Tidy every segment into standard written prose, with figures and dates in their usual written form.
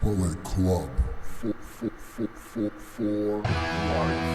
Bullet Club for life.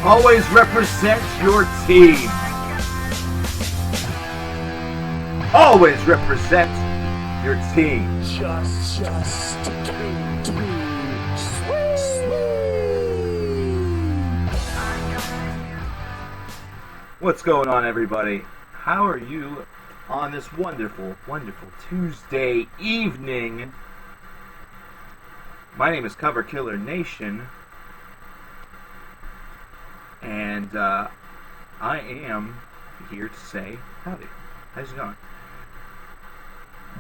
Always represent your team. Always represent your team. Just sweet. What's going on, everybody? How are you on this wonderful, wonderful Tuesday evening? My name is coverkillernation. And I am here to say howdy. How's it going?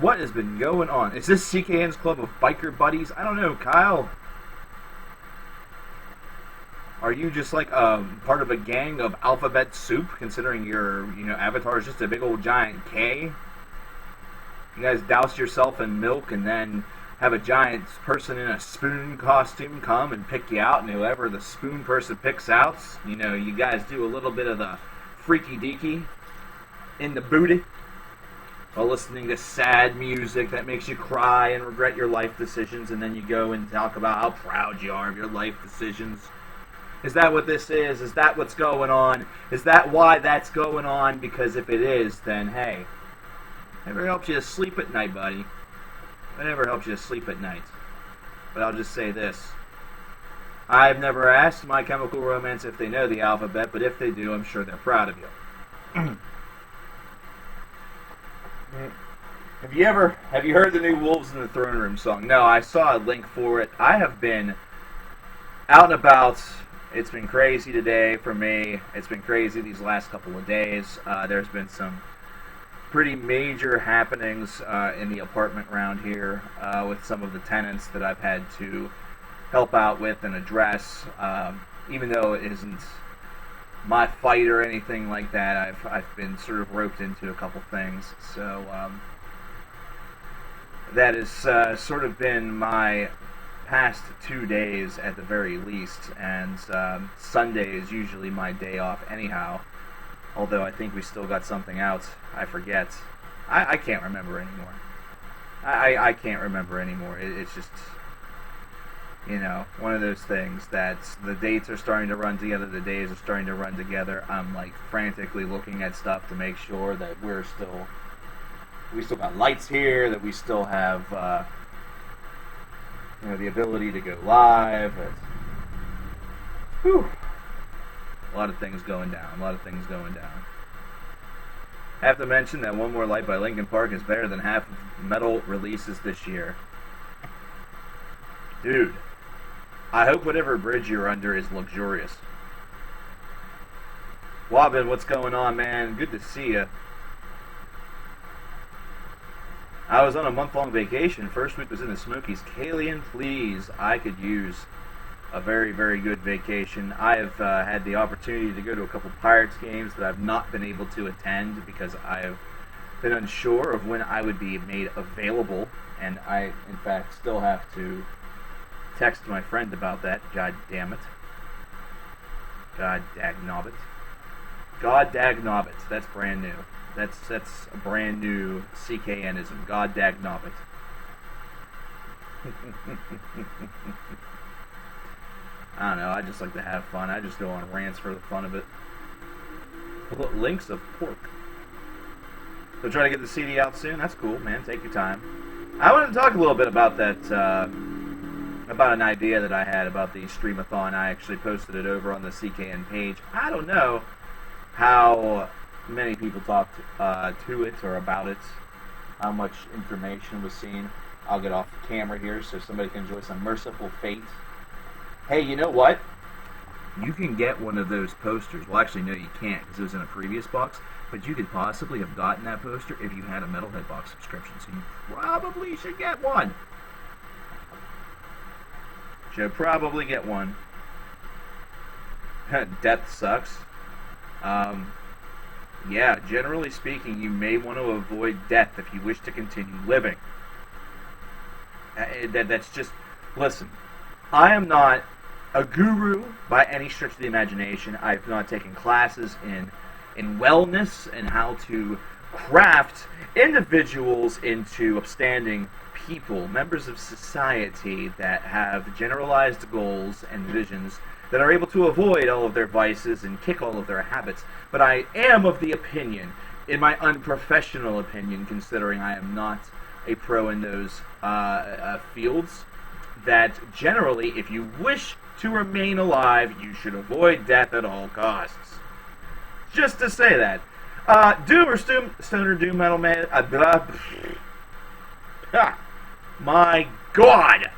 What has been going on? Is this CKN's Club of Biker Buddies? I don't know, Kyle. Are you just like part of a gang of alphabet soup, considering your avatar is just a big old giant K? You guys douse yourself in milk and then have a giant person in a spoon costume come and pick you out, and whoever the spoon person picks out, you guys do a little bit of the freaky deaky in the booty while listening to sad music that makes you cry and regret your life decisions, and then you go and talk about how proud you are of your life decisions. Is that what this is? Is that what's going on? Is that why that's going on? Because if it is, then hey, never helps you to sleep at night, buddy. It never helps you to sleep at night. But I'll just say this. I've never asked My Chemical Romance if they know the alphabet, but if they do, I'm sure they're proud of you. Have you heard the new Wolves in the Throne Room song? No, I saw a link for it. I have been out and about. It's been crazy today for me. It's been crazy these last couple of days. There's been some pretty major happenings in the apartment around here with some of the tenants that I've had to help out with and address, even though it isn't my fight or anything like that. I've been sort of roped into a couple things, so that has sort of been my past 2 days at the very least, and Sunday is usually my day off anyhow, although I think we still got something out. I forget. I can't remember anymore. I can't remember anymore. It's just, you know, one of those things that the dates are starting to run together, the days are starting to run together. I'm like frantically looking at stuff to make sure that we still got lights here, that we still have you know, the ability to go live. Whew. A lot of things going down. I have to mention that One More Light by Linkin Park is better than half of metal releases this year. Dude, I hope whatever bridge you're under is luxurious. Wobbin, what's going on, man? Good to see you. I was on a month-long vacation. First week was in the Smokies. Kalian, please. I could use a very, very good vacation. I have had the opportunity to go to a couple Pirates games that I've not been able to attend because I have been unsure of when I would be made available. And I, in fact, still have to text my friend about that. God damn it. God dagnobbit. God dagnobbit. That's brand new. That's a brand new CKNism. God dagnobbit. I don't know, I just like to have fun. I just go on rants for the fun of it. Links of pork. So try to get the CD out soon? That's cool, man. Take your time. I wanted to talk a little bit about that, about an idea that I had about the Streamathon. I actually posted it over on the CKN page. I don't know how many people talked to it or about it, how much information was seen. I'll get off the camera here so somebody can enjoy some merciful fate. Hey, you know what? You can get one of those posters. Well, actually, no, you can't because it was in a previous box, but you could possibly have gotten that poster if you had a Metalhead box subscription, so you probably should get one. Should probably get one. Death sucks. Yeah, generally speaking, you may want to avoid death if you wish to continue living. That's just... Listen, I am not a guru by any stretch of the imagination. I've not taken classes in wellness and how to craft individuals into upstanding people, members of society that have generalized goals and visions that are able to avoid all of their vices and kick all of their habits. But I am of the opinion, in my unprofessional opinion, considering I am not a pro in those fields, that generally, if you wish to remain alive, you should avoid death at all costs. Just to say that. Doom or Stoner Doom Metal Man... my God!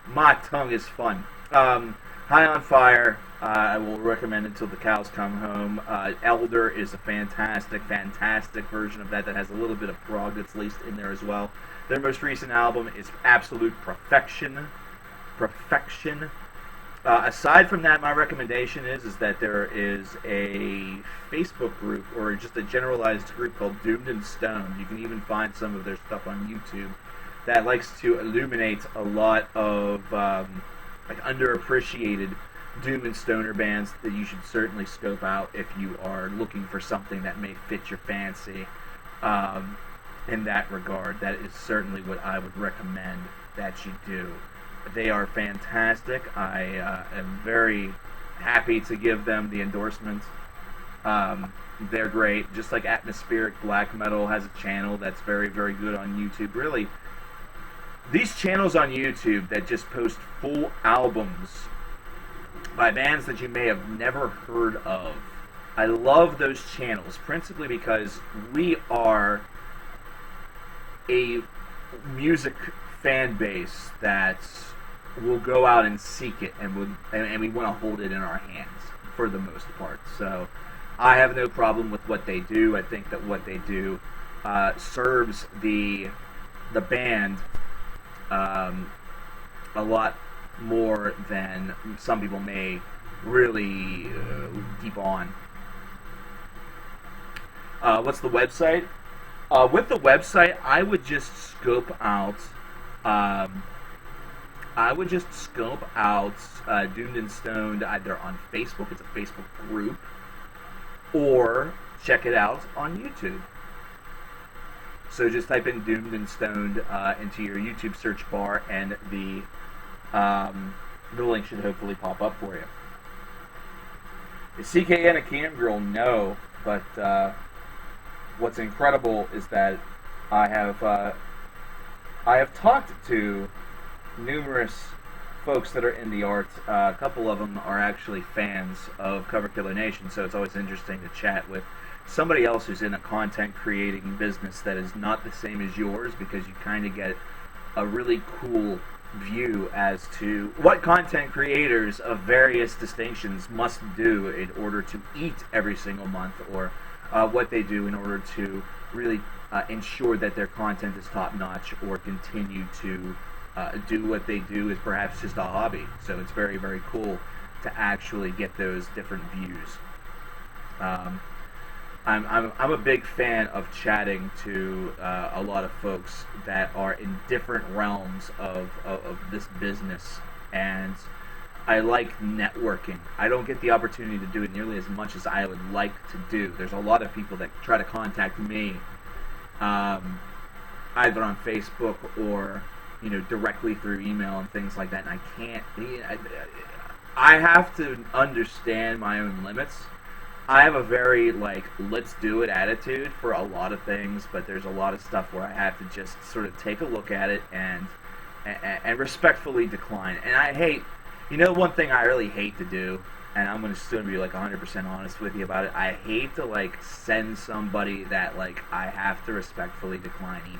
My tongue is fun. High on Fire, I will recommend Until the Cows Come Home. Elder is a fantastic, fantastic version of that has a little bit of prog that's laced in there as well. Their most recent album is absolute perfection. Aside from that, my recommendation is that there is a Facebook group, or just a generalized group called Doomed and Stoned. You can even find some of their stuff on YouTube that likes to illuminate a lot of like underappreciated doom and stoner bands that you should certainly scope out if you are looking for something that may fit your fancy. In that regard, that is certainly what I would recommend that you do. They are fantastic. I am very happy to give them the endorsement. They're great. Just like Atmospheric Black Metal has a channel that's very, very good on YouTube. Really, these channels on YouTube that just post full albums by bands that you may have never heard of. I love those channels, principally because we are a music fan base that will go out and seek it, and we want to hold it in our hands for the most part. So I have no problem with what they do. I think that what they do serves the band a lot more than some people may really keep on. What's the website? With the website, I would just scope out. Doomed and Stoned either on Facebook. It's a Facebook group, or check it out on YouTube. So just type in Doomed and Stoned into your YouTube search bar, and the link should hopefully pop up for you. Is CKN a cam girl? No, but what's incredible is that I have talked to numerous folks that are in the art. A couple of them are actually fans of Cover Killer Nation, so it's always interesting to chat with somebody else who's in a content creating business that is not the same as yours, because you kind of get a really cool view as to what content creators of various distinctions must do in order to eat every single month, or what they do in order to really ensure that their content is top notch, or continue to do what they do is perhaps just a hobby. So it's very, very cool to actually get those different views. I'm a big fan of chatting to a lot of folks that are in different realms of this business, and I like networking. I don't get the opportunity to do it nearly as much as I would like to do. There's a lot of people that try to contact me, either on Facebook or directly through email and things like that, and I can't. I have to understand my own limits. I have a very let's do it attitude for a lot of things, but there's a lot of stuff where I have to just sort of take a look at it and respectfully decline. And I hate, one thing I really hate to do, and I'm gonna still be 100% honest with you about it. I hate to send somebody that I have to respectfully decline email.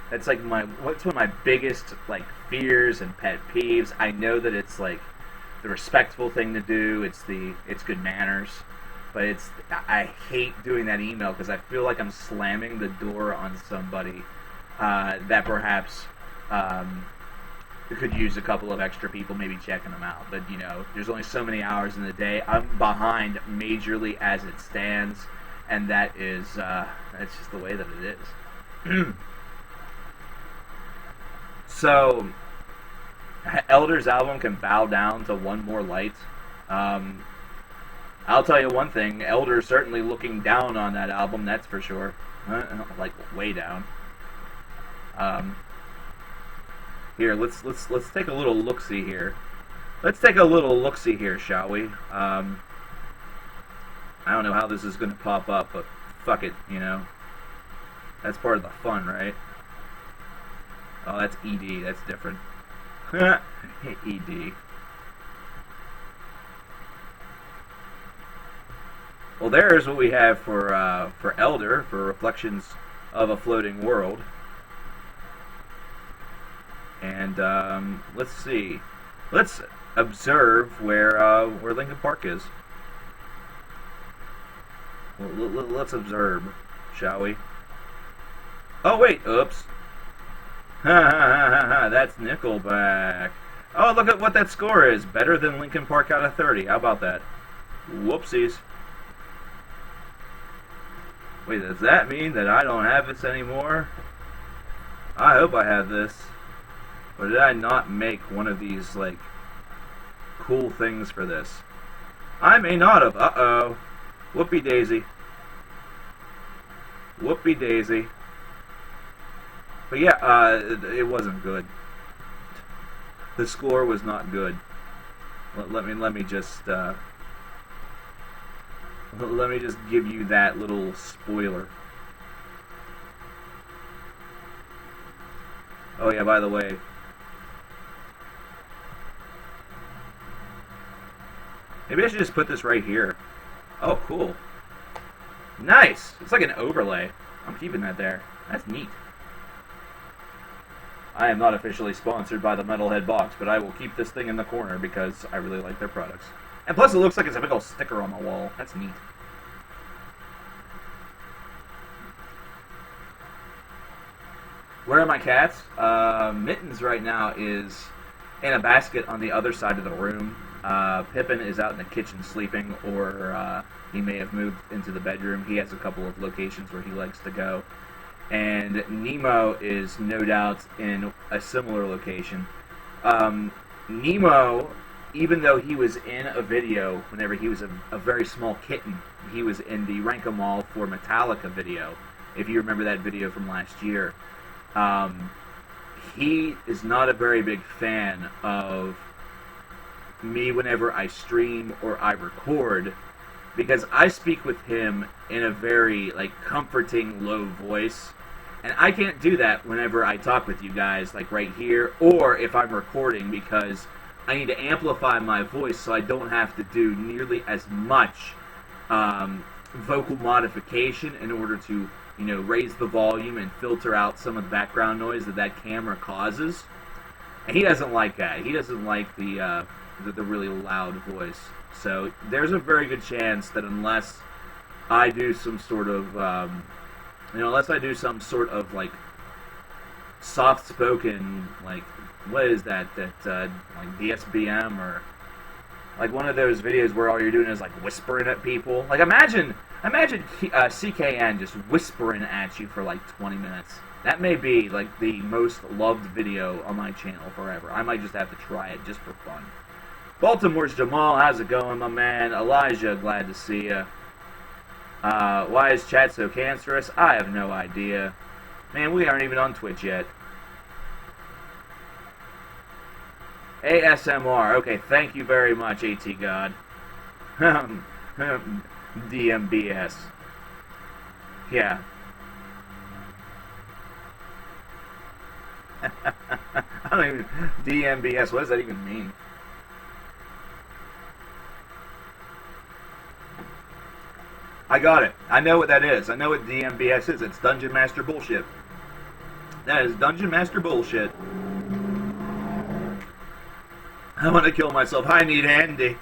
That's one of my biggest fears and pet peeves. I know that it's the respectful thing to do. It's good manners. But I hate doing that email because I feel like I'm slamming the door on somebody that perhaps could use a couple of extra people maybe checking them out. But there's only so many hours in the day. I'm behind majorly as it stands, and that's just the way that it is. So, Elder's album can bow down to One More Light. I'll tell you one thing, Elder's certainly looking down on that album, that's for sure. Way down. Here, let's take a little look-see here. Let's take a little look-see here, shall we? I don't know how this is going to pop up, but fuck it, That's part of the fun, right? Oh, that's ED, that's different. ED. Well, there's what we have for Elder, for Reflections of a Floating World. And let's see. Let's observe where Linkin Park is. Let's observe, shall we? Oh wait, oops. That's Nickelback. Oh, look at what that score is. Better than Linkin Park out of 30. How about that? Whoopsies. Wait, does that mean that I don't have this anymore? I hope I have this. Or did I not make one of these, cool things for this? I may not have. Uh-oh. Whoopie daisy. Whoopie daisy. But yeah, it wasn't good. The score was not good. Let me just give you that little spoiler. Oh yeah, by the way, maybe I should just put this right here. Oh, cool. Nice. It's like an overlay. I'm keeping that there. That's neat. I am not officially sponsored by the Metalhead Box, but I will keep this thing in the corner because I really like their products. And plus it looks like it's a big old sticker on the wall. That's neat. Where are my cats? Mittens right now is in a basket on the other side of the room. Pippin is out in the kitchen sleeping, or he may have moved into the bedroom. He has a couple of locations where he likes to go. And Nemo is no doubt in a similar location. Nemo, even though he was in a video whenever he was a very small kitten, he was in the Rank 'em All for Metallica video, if you remember that video from last year. He is not a very big fan of me whenever I stream or I record, because I speak with him in a very comforting low voice, and I can't do that whenever I talk with you guys right here, or if I'm recording, because I need to amplify my voice so I don't have to do nearly as much vocal modification in order to raise the volume and filter out some of the background noise that camera causes. And he doesn't like that. He doesn't like the really loud voice. So there's a very good chance that unless I do some sort of soft-spoken, what is that DSBM, or one of those videos where all you're doing is whispering at people. Imagine CKN just whispering at you for 20 minutes. That may be the most loved video on my channel forever. I might just have to try it just for fun. Baltimore's Jamal, how's it going, my man? Elijah, glad to see ya. Why is chat so cancerous? I have no idea. Man, we aren't even on Twitch yet. ASMR. Okay, thank you very much, AT God. DMBS. Yeah. I don't even... DMBS, what does that even mean? I got it. I know what that is. I know what DMBS is. It's Dungeon Master Bullshit. That is Dungeon Master Bullshit. I want to kill myself. I need Andy.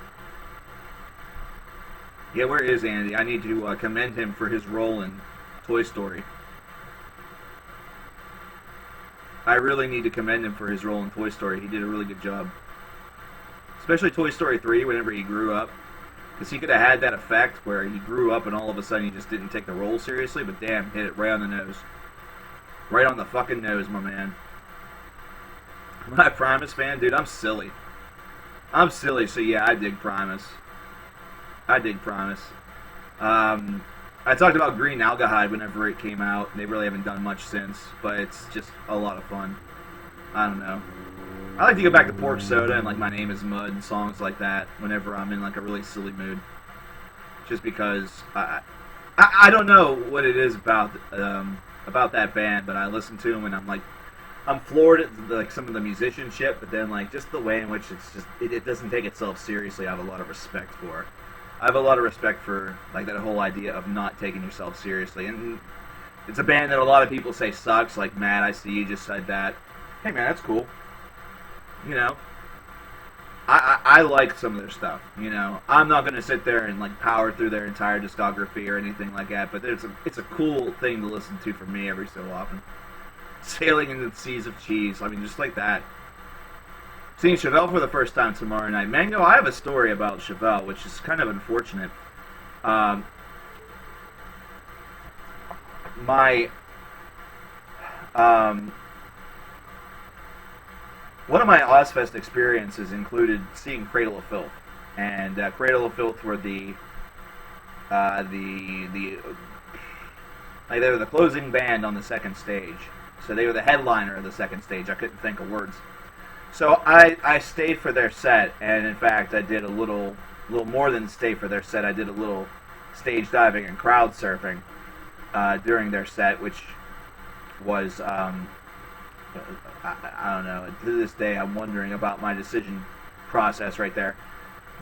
Yeah, where is Andy? I need to commend him for his role in Toy Story. I really need to commend him for his role in Toy Story. He did a really good job. Especially Toy Story 3, whenever he grew up. Because he could have had that effect where he grew up and all of a sudden he just didn't take the role seriously, but damn, hit it right on the nose. Right on the fucking nose, my man. Am I a Primus fan? Dude, I'm silly. I'm silly, so yeah, I dig Primus. I dig Primus. I talked about Green Algahide whenever it came out. They really haven't done much since, but it's just a lot of fun. I don't know. I like to go back to Pork Soda and My Name is Mud and songs like that whenever I'm in a really silly mood. Just because I don't know what it is about that band, but I listen to them and I'm floored at some of the musicianship, but then just the way in which it doesn't take itself seriously. I have a lot of respect for. I have a lot of respect for that whole idea of not taking yourself seriously, and it's a band that a lot of people say sucks. Matt, I see you just said that. Hey man, that's cool. I like some of their stuff. I'm not gonna sit there and power through their entire discography or anything like that, but it's a cool thing to listen to for me every so often. Sailing in the Seas of Cheese. I mean, just like that. Seeing Chevelle for the first time tomorrow night. Mango, I have a story about Chevelle, which is kind of unfortunate. One of my Ozfest experiences included seeing Cradle of Filth, and Cradle of Filth were they were the closing band on the second stage, so they were the headliner of the second stage. I couldn't think of words, so I stayed for their set, and in fact I did a little more than stay for their set. I did a little stage diving and crowd surfing during their set, which was I don't know. To this day, I'm wondering about my decision process right there.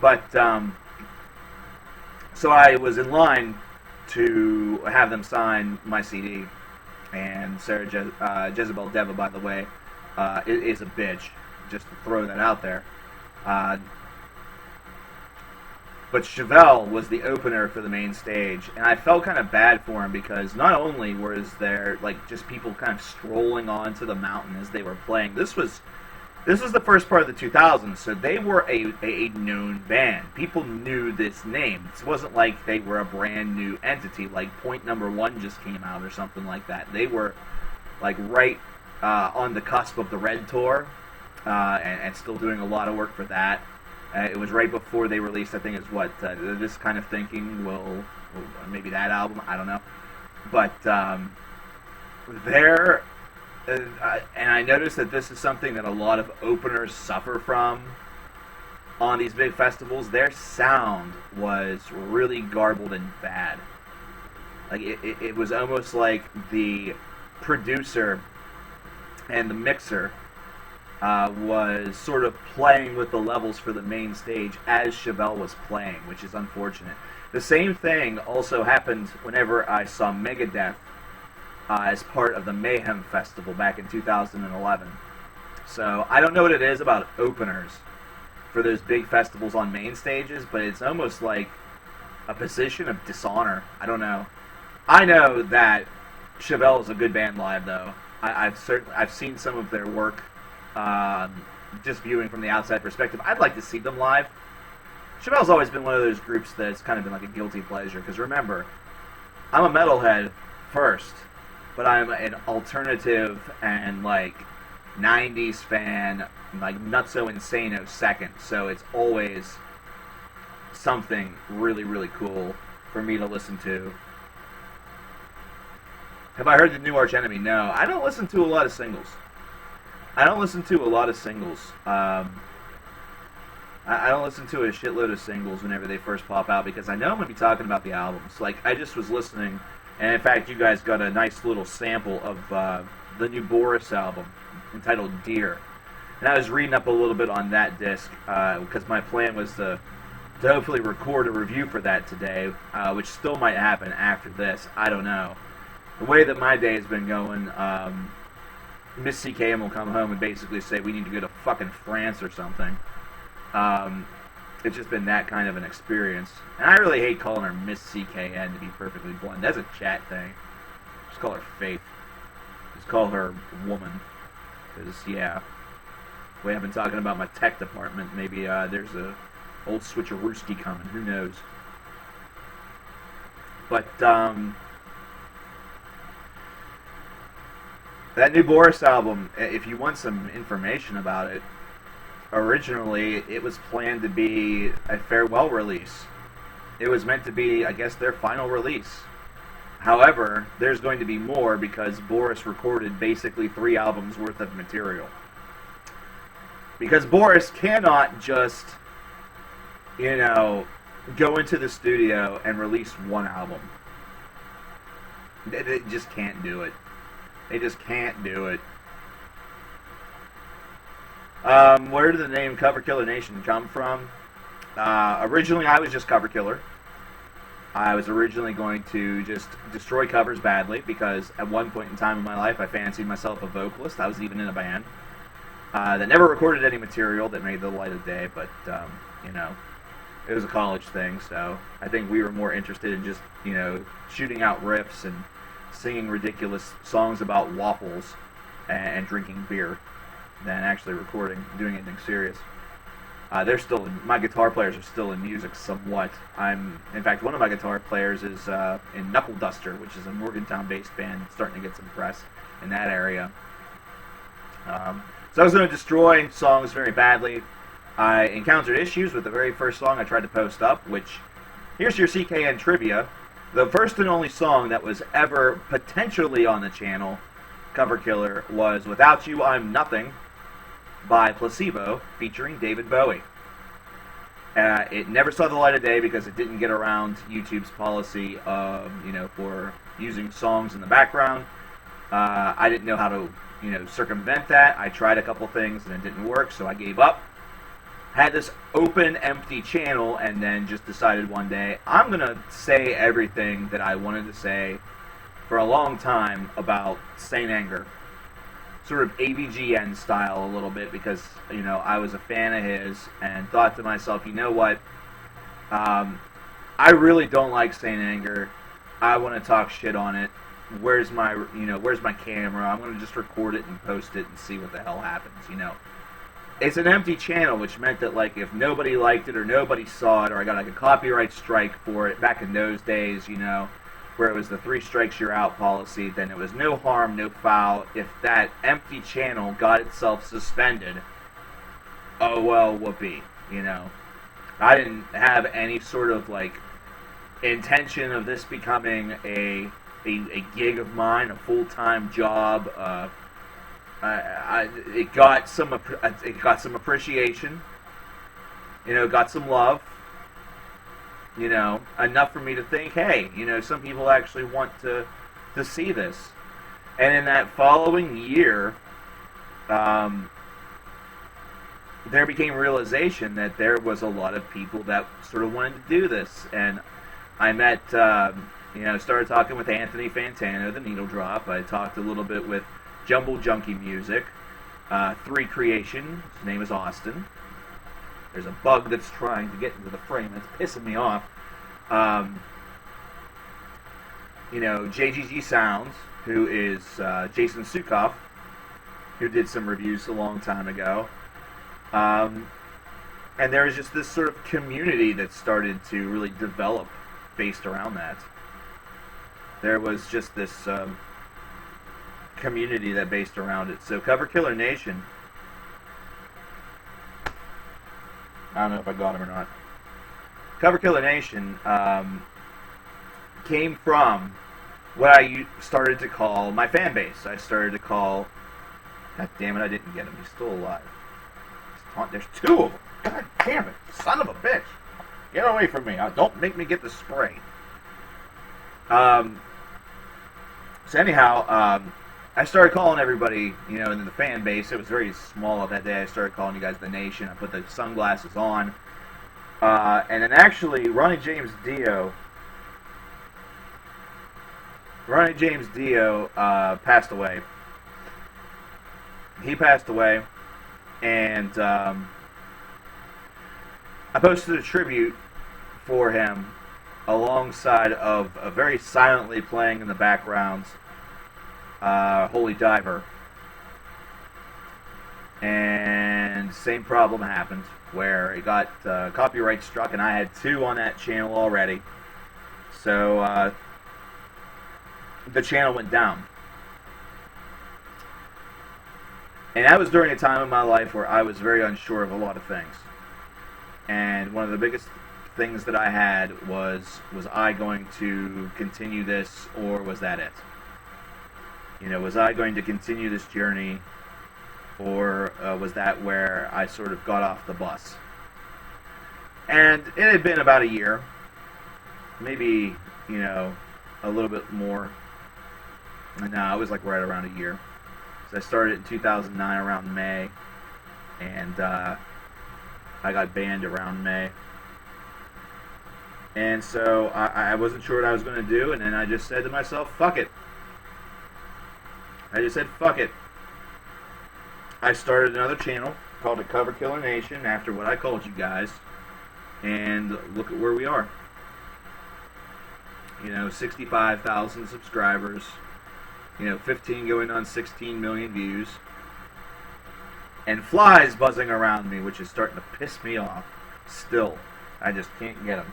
But so I was in line to have them sign my CD, and Sarah Jezebel Deva, by the way, is a bitch. Just to throw that out there. But Chevelle was the opener for the main stage, and I felt kind of bad for him because not only was there just people kind of strolling onto the mountain as they were playing. This was This was the first part of the 2000s, so they were a known band. People knew this name. It wasn't like they were a brand new entity, like Point Number One just came out or something like that. They were like right on the cusp of the Red Tour, and still doing a lot of work for that. It was right before they released, I think, This Kind of Thinking will maybe that album, I don't know. But they're, and I noticed that this is something that a lot of openers suffer from on these big festivals. Their sound was really garbled and bad. Like it was almost like the producer and the mixer was sort of playing with the levels for the main stage as Chevelle was playing, which is unfortunate. The same thing also happened whenever I saw Megadeth as part of the Mayhem Festival back in 2011. So I don't know what it is about openers for those big festivals on main stages, but it's almost like a position of dishonor. I don't know. I know that Chevelle is a good band live, though. I've seen some of their work, just viewing from the outside perspective. I'd like to see them live. Chevelle's always been one of those groups that's kind of been like a guilty pleasure, because remember, I'm a metalhead first, but I'm an alternative and like 90s fan, like Nutso Insano second, so it's always something really, really cool for me to listen to. Have I heard the new Arch Enemy? No, I don't listen to a lot of singles. I don't listen to a shitload of singles whenever they first pop out, because I know I'm going to be talking about the albums. Like, I just was listening, and in fact, you guys got a nice little sample of the new Boris album entitled Deer. And I was reading up a little bit on that disc, because my plan was to hopefully record a review for that today, which still might happen after this. I don't know. The way that my day has been going, Miss CKM will come home and basically say we need to go to fucking France or something. It's just been that kind of an experience. And I really hate calling her Miss CKN, to be perfectly blunt. That's a chat thing. Just call her Faith. Just call her Woman. Because, yeah, the way I've been talking about my tech department, maybe there's a old switcherooski coming. Who knows? But, that new Boris album, if you want some information about it, originally it was planned to be a farewell release. It was meant to be, I guess, their final release. However, there's going to be more because Boris recorded basically 3 albums worth of material. Because Boris cannot just, go into the studio and release one album. They just can't do it. They just can't do it. Where did the name coverkillernation come from? Originally, I was just Cover Killer. I was originally going to just destroy covers badly because at one point in time in my life, I fancied myself a vocalist. I was even in a band that never recorded any material that made the light of day, but, it was a college thing, so I think we were more interested in just, shooting out riffs and singing ridiculous songs about waffles and drinking beer than actually doing anything serious. My guitar players are still in music somewhat. In fact, one of my guitar players is in Knuckle Duster, which is a Morgantown-based band starting to get some press in that area. So I was going to destroy songs very badly. I encountered issues with the very first song I tried to post up, which, here's your CKN trivia. The first and only song that was ever potentially on the channel, Cover Killer, was Without You I'm Nothing by Placebo, featuring David Bowie. It never saw the light of day because it didn't get around YouTube's policy of, for using songs in the background. I didn't know how to, circumvent that. I tried a couple things and it didn't work, so I gave up. Had this open, empty channel, and then just decided one day, I'm going to say everything that I wanted to say for a long time about Saint Anger. Sort of AVGN style a little bit, because, I was a fan of his, and thought to myself, you know what, I really don't like Saint Anger. I want to talk shit on it. Where's my camera? I'm going to just record it and post it and see what the hell happens, it's an empty channel, which meant that like if nobody liked it or nobody saw it or I got like a copyright strike for it back in those days, you know, where it was the 3 strikes you're out policy, then it was no harm, no foul. If that empty channel got itself suspended, oh well, whoopee, you know. I didn't have any sort of like intention of this becoming a gig of mine, a full-time job. It got some appreciation, you know, got some love, you know, enough for me to think, hey, you know, some people actually want to see this. And in that following year, there became realization that there was a lot of people that sort of wanted to do this. And I met, you know, started talking with Anthony Fantano, the Needle Drop. I talked a little bit with Jumble Junkie Music, 3 Creation. His name is Austin. There's a bug that's trying to get into the frame. That's pissing me off. You know, JGG Sounds, who is Jason Sukoff, who did some reviews a long time ago. And there was just this sort of community that started to really develop based around that. There was just this community that based around it. So Cover Killer Nation, I don't know if I got him or not. Cover Killer Nation came from what I started to call my fan base. I started to call, God damn it, I didn't get him. He's still alive. There's 2 of them. God damn it, son of a bitch. Get away from me. Don't make me get the spray. So anyhow, I started calling everybody, you know, in the fan base. It was very small that day. I started calling you guys the Nation. I put the sunglasses on. And then actually, Ronnie James Dio passed away. He passed away. And I posted a tribute for him alongside of a very silently playing in the backgrounds Holy Diver. And same problem happened where it got copyright struck, and I had 2 on that channel already. So the channel went down. And that was during a time in my life where I was very unsure of a lot of things. And one of the biggest things that I had was I going to continue this, or was that it? You know, was I going to continue this journey, or was that where I sort of got off the bus? And it had been about a year, maybe, you know, a little bit more. No, it was like right around a year. So I started in 2009 around May, and I got banned around May. And so I wasn't sure what I was going to do, and then I just said to myself, fuck it. I just said, fuck it. I started another channel called the Cover Killer Nation after what I called you guys, and look at where we are. You know, 65,000 subscribers. You know, 15 going on 16 million views. And flies buzzing around me, which is starting to piss me off. Still. I just can't get them.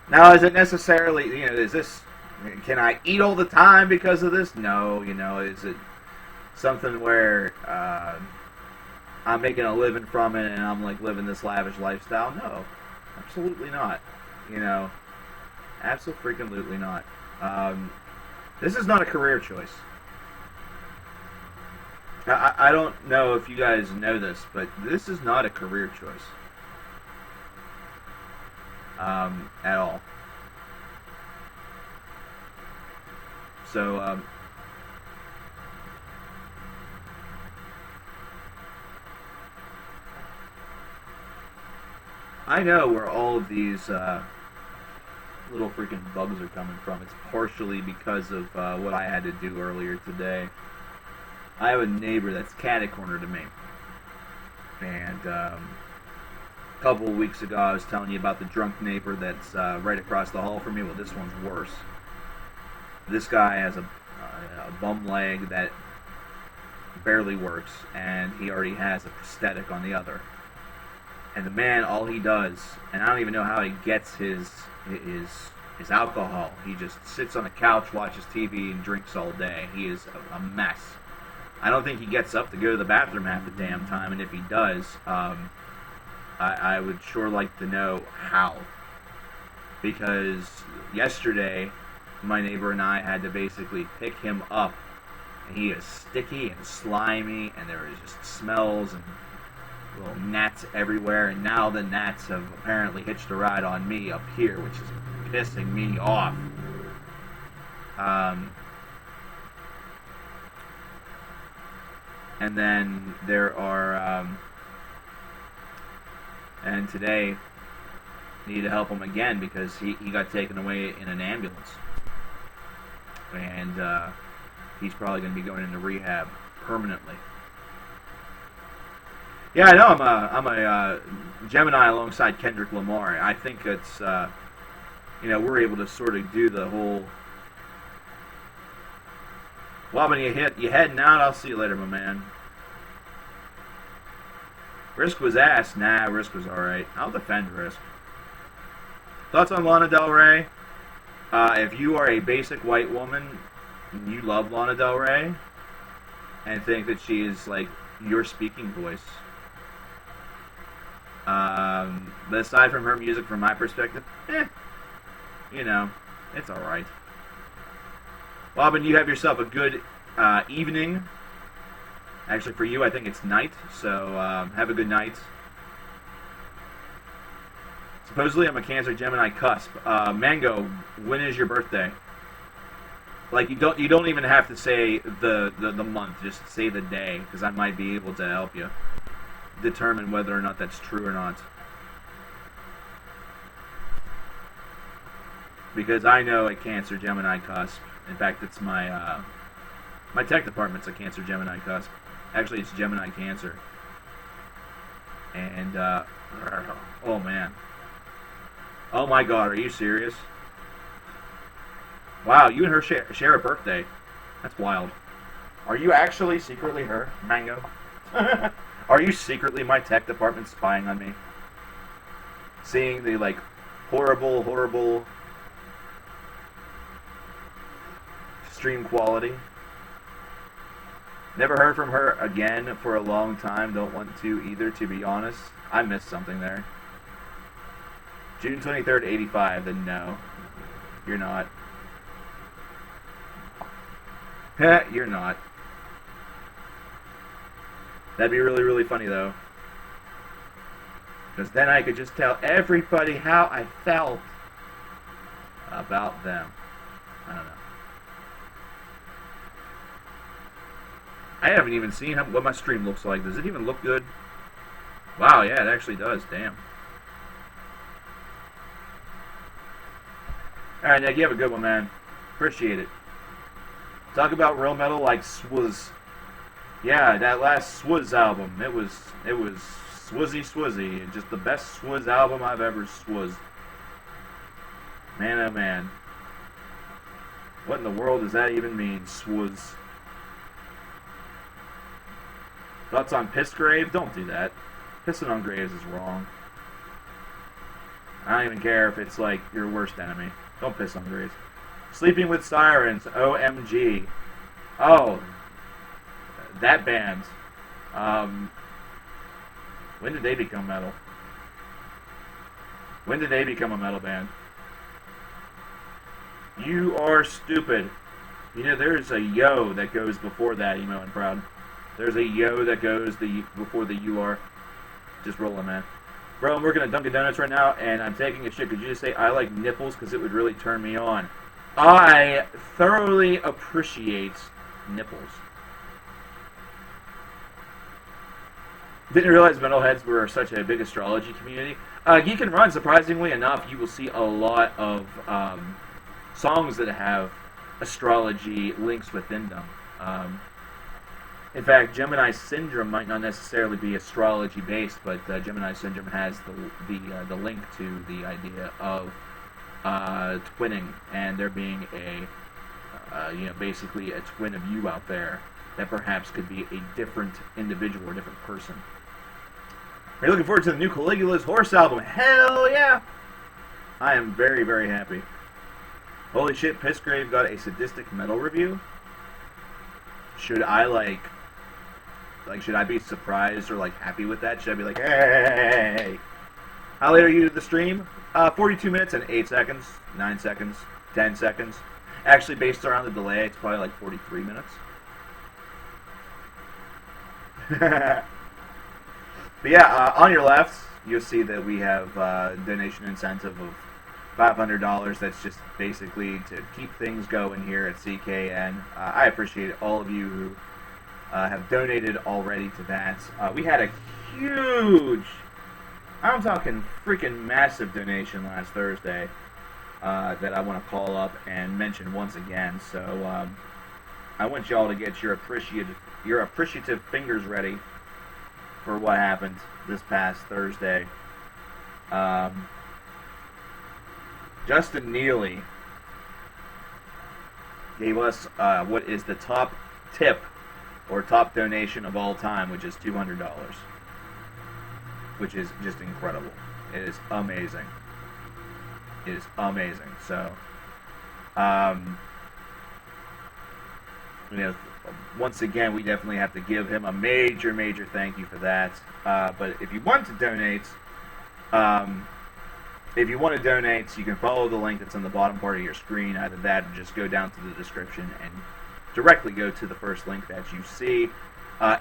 Now, is it necessarily, you know, is this, can I eat all the time because of this? No, you know, is it something where I'm making a living from it and I'm like living this lavish lifestyle? No, absolutely not. You know, absolutely not. This is not a career choice. I don't know if you guys know this, but this is not a career choice. At all. So, I know where all of these little freaking bugs are coming from. It's partially because of what I had to do earlier today. I have a neighbor that's catty-corner to me. And a couple of weeks ago I was telling you about the drunk neighbor that's right across the hall from me. Well, this one's worse. This guy has a bum leg that barely works, and he already has a prosthetic on the other. And the man, all he does, and I don't even know how he gets his alcohol. He just sits on the couch, watches TV, and drinks all day. He is a mess. I don't think he gets up to go to the bathroom half the damn time, and if he does, I would sure like to know how. Because yesterday, my neighbor and I had to basically pick him up, and he is sticky and slimy, and there is just smells and little gnats everywhere, and now the gnats have apparently hitched a ride on me up here, which is pissing me off. And then there are, and today, need to help him again because he got taken away in an ambulance. And he's probably going to be going into rehab permanently. Yeah, I know. I'm a Gemini alongside Kendrick Lamar. I think it's we're able to sort of do the whole. Well, when you heading out, I'll see you later, my man. Risk was ass. Nah, Risk was all right. I'll defend Risk. Thoughts on Lana Del Rey? If you are a basic white woman and you love Lana Del Rey and think that she is like your speaking voice. But aside from her music, from my perspective, it's alright. Robin, you have yourself a good evening. Actually, for you, I think it's night, so have a good night. Supposedly, I'm a Cancer Gemini cusp. Mango, when is your birthday? Like, you don't even have to say the month, just say the day, because I might be able to help you determine whether or not that's true or not. Because I know a Cancer Gemini cusp. In fact, it's my tech department's a Cancer Gemini cusp. Actually, it's Gemini Cancer. And oh man, oh my God, are you serious? Wow, you and her share a birthday. That's wild. Are you actually secretly her, Mango? Are you secretly my tech department spying on me? Seeing the, like, horrible stream quality? Never heard from her again for a long time. Don't want to either, to be honest. I missed something there. June 23rd, 85, then no. You're not. You're not. That'd be really, really funny, though. Because then I could just tell everybody how I felt about them. I don't know. I haven't even seen what my stream looks like. Does it even look good? Wow, yeah, it actually does. Damn. Alright, Nick, you have a good one, man. Appreciate it. Talk about real metal like Swizz. Yeah, that last Swizz album, it was swizzy. Just the best Swizz album I've ever swizzed. Man, oh man. What in the world does that even mean, Swizz? Thoughts on Piss Grave? Don't do that. Pissing on graves is wrong. I don't even care if it's like your worst enemy. Don't piss on graves. Sleeping with Sirens, OMG. Oh, that band. When did they become metal? When did they become a metal band? You are stupid. You know, there's a yo that goes before that, emo and proud. There's a yo that goes before the you are. Just roll it, man. Bro, I'm working at Dunkin' Donuts right now, and I'm taking a shit. Could you just say I like nipples, because it would really turn me on? I thoroughly appreciate nipples. Didn't realize metalheads were such a big astrology community. Geek and Run, surprisingly enough, you will see a lot of songs that have astrology links within them. In fact, Gemini Syndrome might not necessarily be astrology-based, but Gemini Syndrome has the link to the idea of twinning, and there being a basically a twin of you out there. that perhaps could be a different individual or different person. Are you looking forward to the new Caligula's Horse album? Hell yeah! I am very, very happy. Holy shit, Pissgrave got a sadistic metal review? Should I, should I be surprised or, happy with that? Should I be like, hey! How late are you to the stream? 42 minutes and 8 seconds, 9 seconds, 10 seconds. Actually, based around the delay, it's probably 43 minutes. But yeah, on your left, you'll see that we have a donation incentive of $500. That's just basically to keep things going here at CKN. I appreciate all of you who have donated already to that. We had a huge, I'm talking freaking massive donation last Thursday that I want to call up and mention once again. So I want y'all to get your appreciative fingers ready for what happened this past Thursday. Justin Neely gave us what is the top tip or top donation of all time, which is $200, which is just incredible. It is amazing. It is amazing. So, once again, we definitely have to give him a major, major thank you for that. But if you want to donate, you can follow the link that's on the bottom part of your screen. Either that or just go down to the description and directly go to the first link that you see.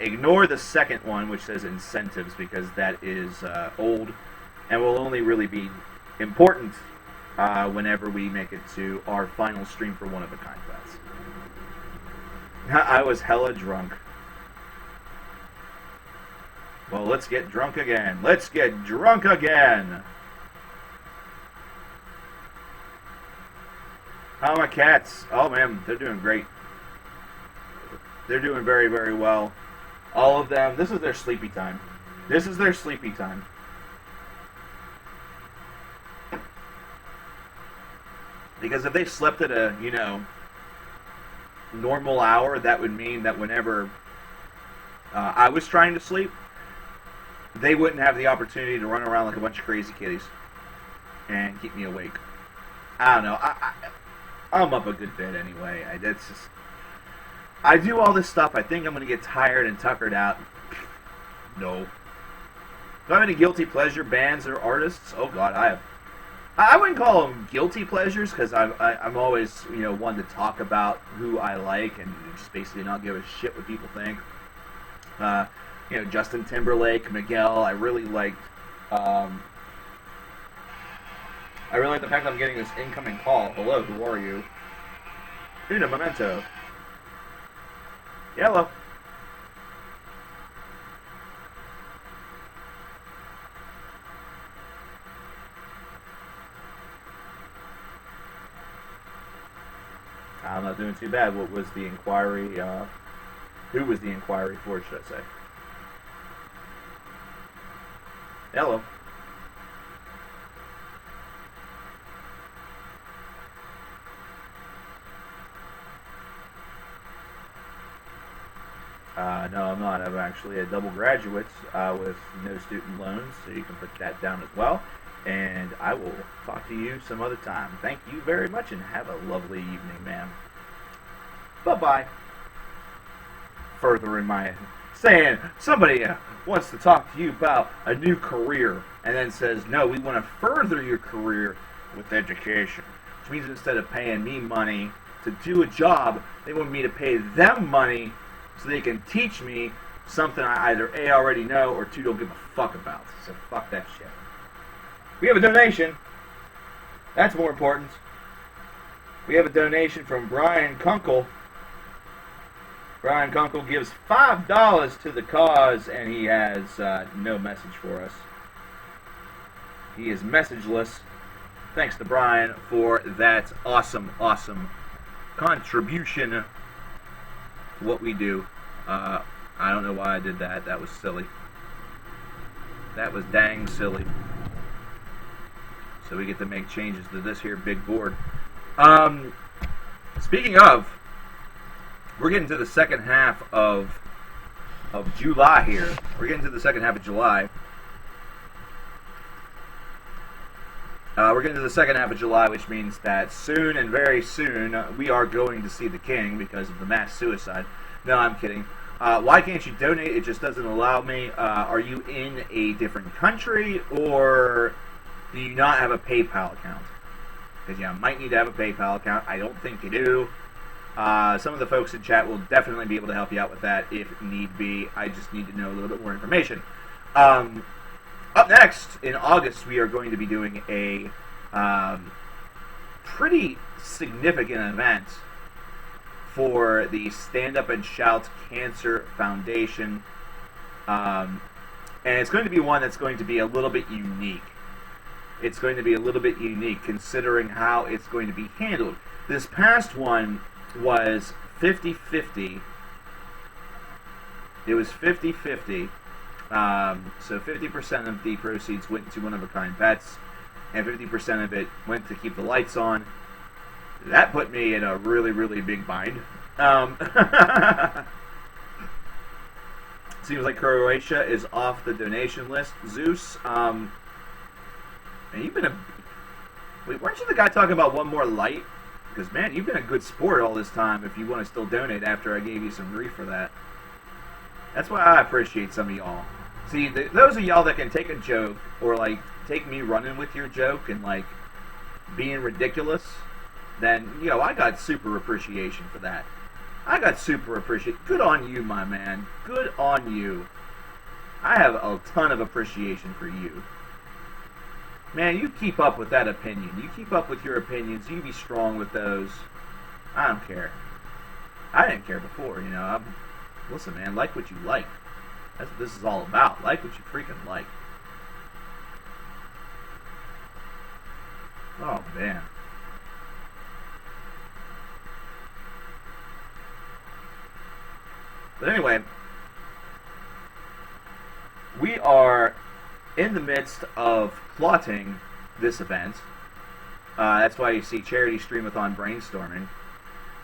Ignore the second one, which says incentives, because that is old and will only really be important whenever we make it to our final stream for one of a kind bets. I was hella drunk. Well, let's get drunk again. Let's get drunk again. How are my cats? Oh man, they're doing great. They're doing very, very well. All of them. This is their sleepy time. This is their sleepy time. Because if they slept at a, normal hour, that would mean that whenever I was trying to sleep, they wouldn't have the opportunity to run around like a bunch of crazy kitties and keep me awake. I don't know. I'm up a good bit anyway. I do all this stuff. I think I'm going to get tired and tuckered out. No. Do I have any guilty pleasure bands or artists? Oh God, I have. I wouldn't call them guilty pleasures because I'm always one to talk about who I like and just basically not give a shit what people think. Justin Timberlake, Miguel. I really liked the fact that I'm getting this incoming call. Hello, who are you? Una Memento. Hello. I'm not doing too bad. What was the inquiry? Who was the inquiry for, should I say? Hello. No, I'm not. I'm actually a double graduate with no student loans, so you can put that down as well. And I will talk to you some other time. Thank you very much, and have a lovely evening, ma'am. Bye-bye. Further in my saying, somebody wants to talk to you about a new career, and then says, no, we want to further your career with education. Which means instead of paying me money to do a job, they want me to pay them money so they can teach me something I either A, already know, or 2, don't give a fuck about. So fuck that shit. We have a donation. That's more important. We have a donation from Brian Kunkel. Brian Kunkel gives $5 to the cause, and he has no message for us. He is messageless. Thanks to Brian for that awesome, awesome contribution to what we do. I don't know why I did that. That was silly. That was dang silly. So we get to make changes to this here big board. Speaking of, we're getting to the second half of July here. We're getting to the second half of July. We're getting to the second half of July, which means that soon and very soon we are going to see the king because of the mass suicide. No, I'm kidding. Why can't you donate? It just doesn't allow me. Are you in a different country, or do you not have a PayPal account? Because you might need to have a PayPal account. I don't think you do. Some of the folks in chat will definitely be able to help you out with that if need be. I just need to know a little bit more information. Up next, in August, we are going to be doing a pretty significant event for the Stand Up and Shout Cancer Foundation. And it's going to be one that's going to be a little bit unique. It's going to be a little bit unique considering how it's going to be handled. This past one was 50-50. It was 50-50. So 50% of the proceeds went to one-of-a-kind pets, and 50% of it went to keep the lights on. That put me in a really, really big bind. Seems like Croatia is off the donation list. Zeus, man, you've been a... Wait, weren't you the guy talking about one more light? Because, man, you've been a good sport all this time if you want to still donate after I gave you some grief for that. That's why I appreciate some of y'all. See, those of y'all that can take a joke, or, like, take me running with your joke and, like, being ridiculous, then, you know, I got super appreciation for that. I got super appreciation. Good on you, my man. Good on you. I have a ton of appreciation for you. Man, you keep up with that opinion. You keep up with your opinions. You be strong with those. I don't care. I didn't care before, you know. Listen, man, like what you like. That's what this is all about. Like what you freaking like. Oh, man. But anyway, we are in the midst of plotting this event. That's why you see Charity Streamathon Brainstorming.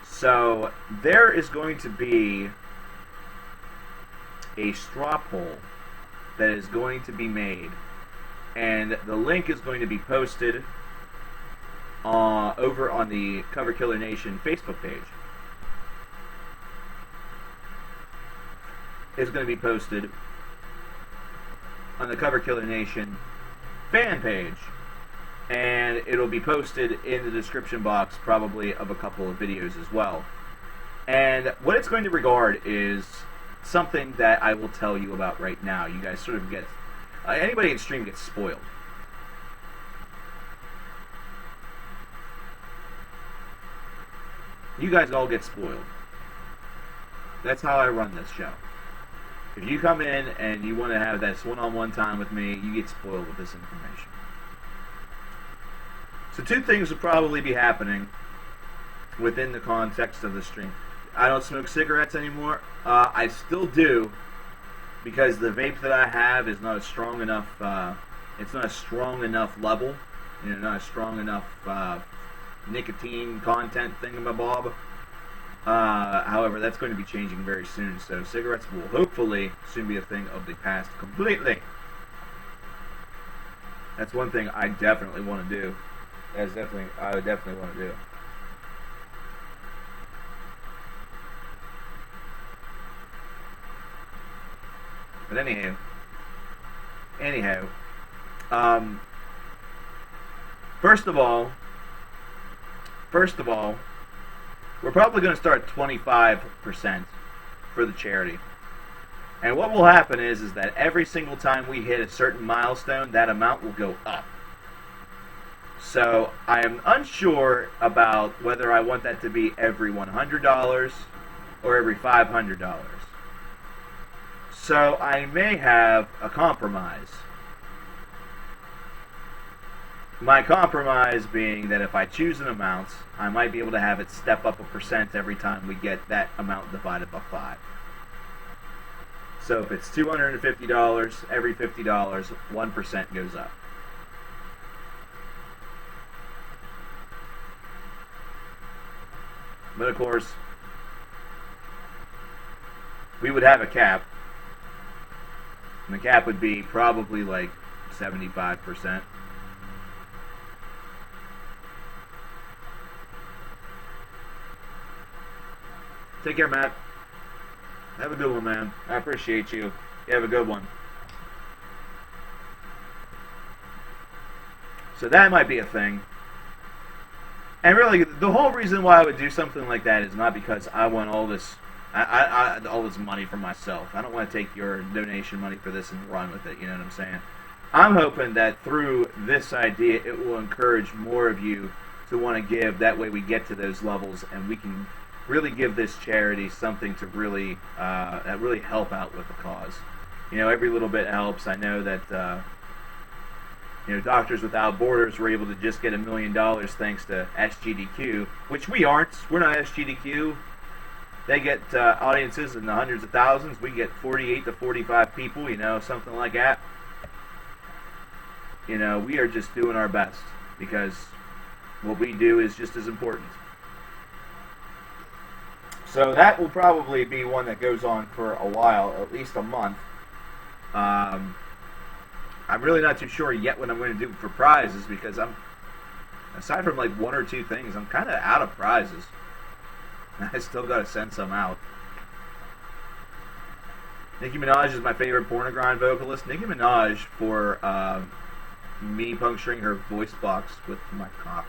So there is going to be a straw poll that is going to be made, and the link is going to be posted over on the Cover Killer Nation Facebook page. It's going to be posted on the Cover Killer Nation fan page, and it'll be posted in the description box probably of a couple of videos as well. And what it's going to regard is something that I will tell you about right now. You guys sort of get... anybody in stream gets spoiled. You guys all get spoiled. That's how I run this show. If you come in and you want to have that one-on-one time with me, you get spoiled with this information. So two things will probably be happening within the context of the stream. I don't smoke cigarettes anymore. I still do, because the vape that I have is not a strong enough. It's not a strong enough level. You know, not a strong enough nicotine content thingamabob. However, that's going to be changing very soon. So cigarettes will hopefully soon be a thing of the past completely. That's one thing I definitely want to do. I would definitely want to do. But anyhow, first of all, we're probably going to start 25% for the charity. And what will happen is that every single time we hit a certain milestone, that amount will go up. So I am unsure about whether I want that to be every $100 or every $500. So I may have a compromise. My compromise being that if I choose an amount, I might be able to have it step up a percent every time we get that amount divided by 5. So if it's $250, every $50, 1% goes up. But of course, we would have a cap. And the cap would be probably like 75%. Take care, Matt. Have a good one, man. I appreciate you. You have a good one. So that might be a thing. And really, the whole reason why I would do something like that is not because I want all this, all this money for myself. I don't want to take your donation money for this and run with it. You know what I'm saying? I'm hoping that through this idea, it will encourage more of you to want to give. That way, we get to those levels, and we can really give this charity something to really, that really help out with the cause. You know, every little bit helps. I know that. You know, Doctors Without Borders were able to just get $1 million thanks to SGDQ, which we aren't. We're not SGDQ. They get audiences in the hundreds of thousands. We get 48 to 45 people, you know, something like that. You know, we are just doing our best because what we do is just as important. So that will probably be one that goes on for a while, at least a month. I'm really not too sure yet what I'm going to do for prizes because aside from like one or two things, I'm kind of out of prizes. I still got to send some out. Nicki Minaj is my favorite pornogrind vocalist. Nicki Minaj for me puncturing her voice box with my cock.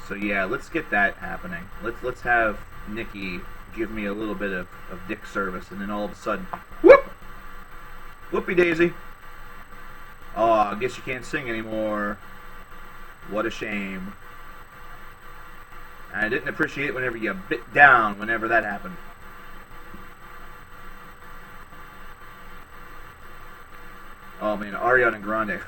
So yeah, let's get that happening. Let's have Nicki give me a little bit of dick service, and then all of a sudden, whoop! Whoopie daisy. Oh, I guess you can't sing anymore. What a shame. I didn't appreciate it whenever you bit down whenever that happened. Oh man, Ariana Grande.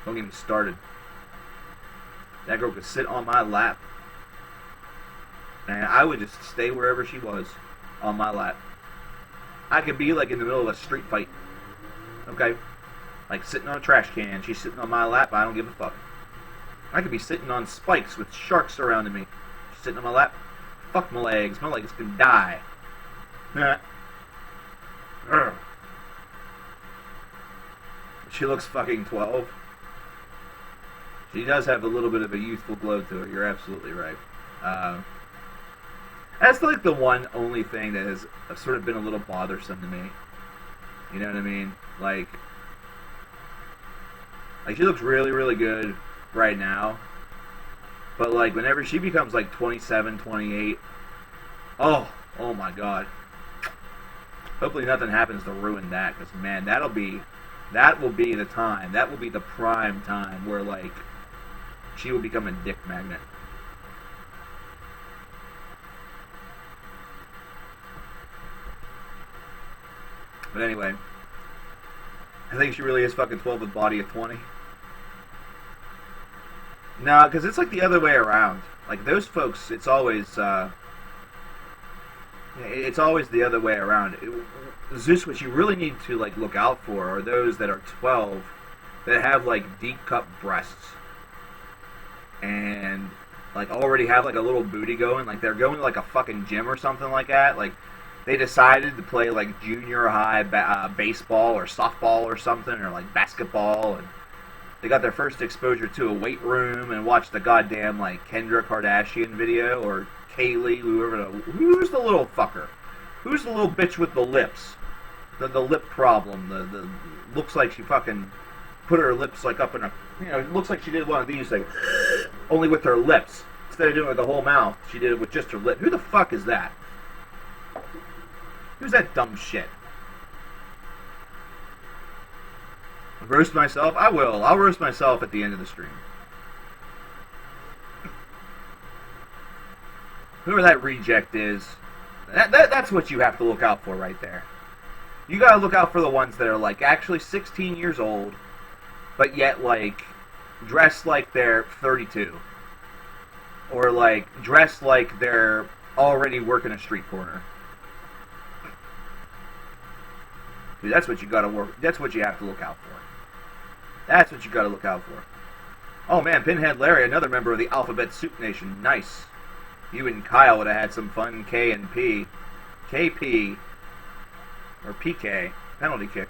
Don't get me started. That girl could sit on my lap. And I would just stay wherever she was on my lap. I could be like in the middle of a street fight. Okay? Like sitting on a trash can. She's sitting on my lap. I don't give a fuck. I could be sitting on spikes with sharks surrounding me. She's sitting on my lap. Fuck my legs. My legs can die. She looks fucking 12. She does have a little bit of a youthful glow to her. You're absolutely right. That's like the one only thing that has sort of been a little bothersome to me. You know what I mean? Like she looks really, really good right now. But like whenever she becomes like 27, 28, oh my god. Hopefully nothing happens to ruin that, because man, that will be the time. That will be the prime time where like she will become a dick magnet. But anyway, I think she really is fucking 12 with body of 20. No, because it's like the other way around. Like those folks, it's always the other way around. Zeus, what you really need to like look out for are those that are 12 that have like deep cup breasts and like already have like a little booty going. Like they're going to like a fucking gym or something like that. Like they decided to play like junior high baseball or softball or something, or like basketball, and they got their first exposure to a weight room and watched the goddamn like Kendra Kardashian video or Kaylee, whoever. Who's the little fucker? Who's the little bitch with the lips? The lip problem. The looks like she fucking put her lips like up in a. You know, it looks like she did one of these like only with her lips instead of doing it with the whole mouth. She did it with just her lip. Who the fuck is that? Who's that dumb shit? Roast myself? I will. I'll roast myself at the end of the stream. Whoever that reject is, that's what you have to look out for right there. You gotta look out for the ones that are like actually 16 years old, but yet like dressed like they're 32. Or like dressed like they're already working a street corner. Dude, that's what you gotta work. That's what you have to look out for. That's what you gotta look out for. Oh man, Pinhead Larry, another member of the Alphabet Soup Nation. Nice. You and Kyle would have had some fun. K and P. KP. Or PK. Penalty kick.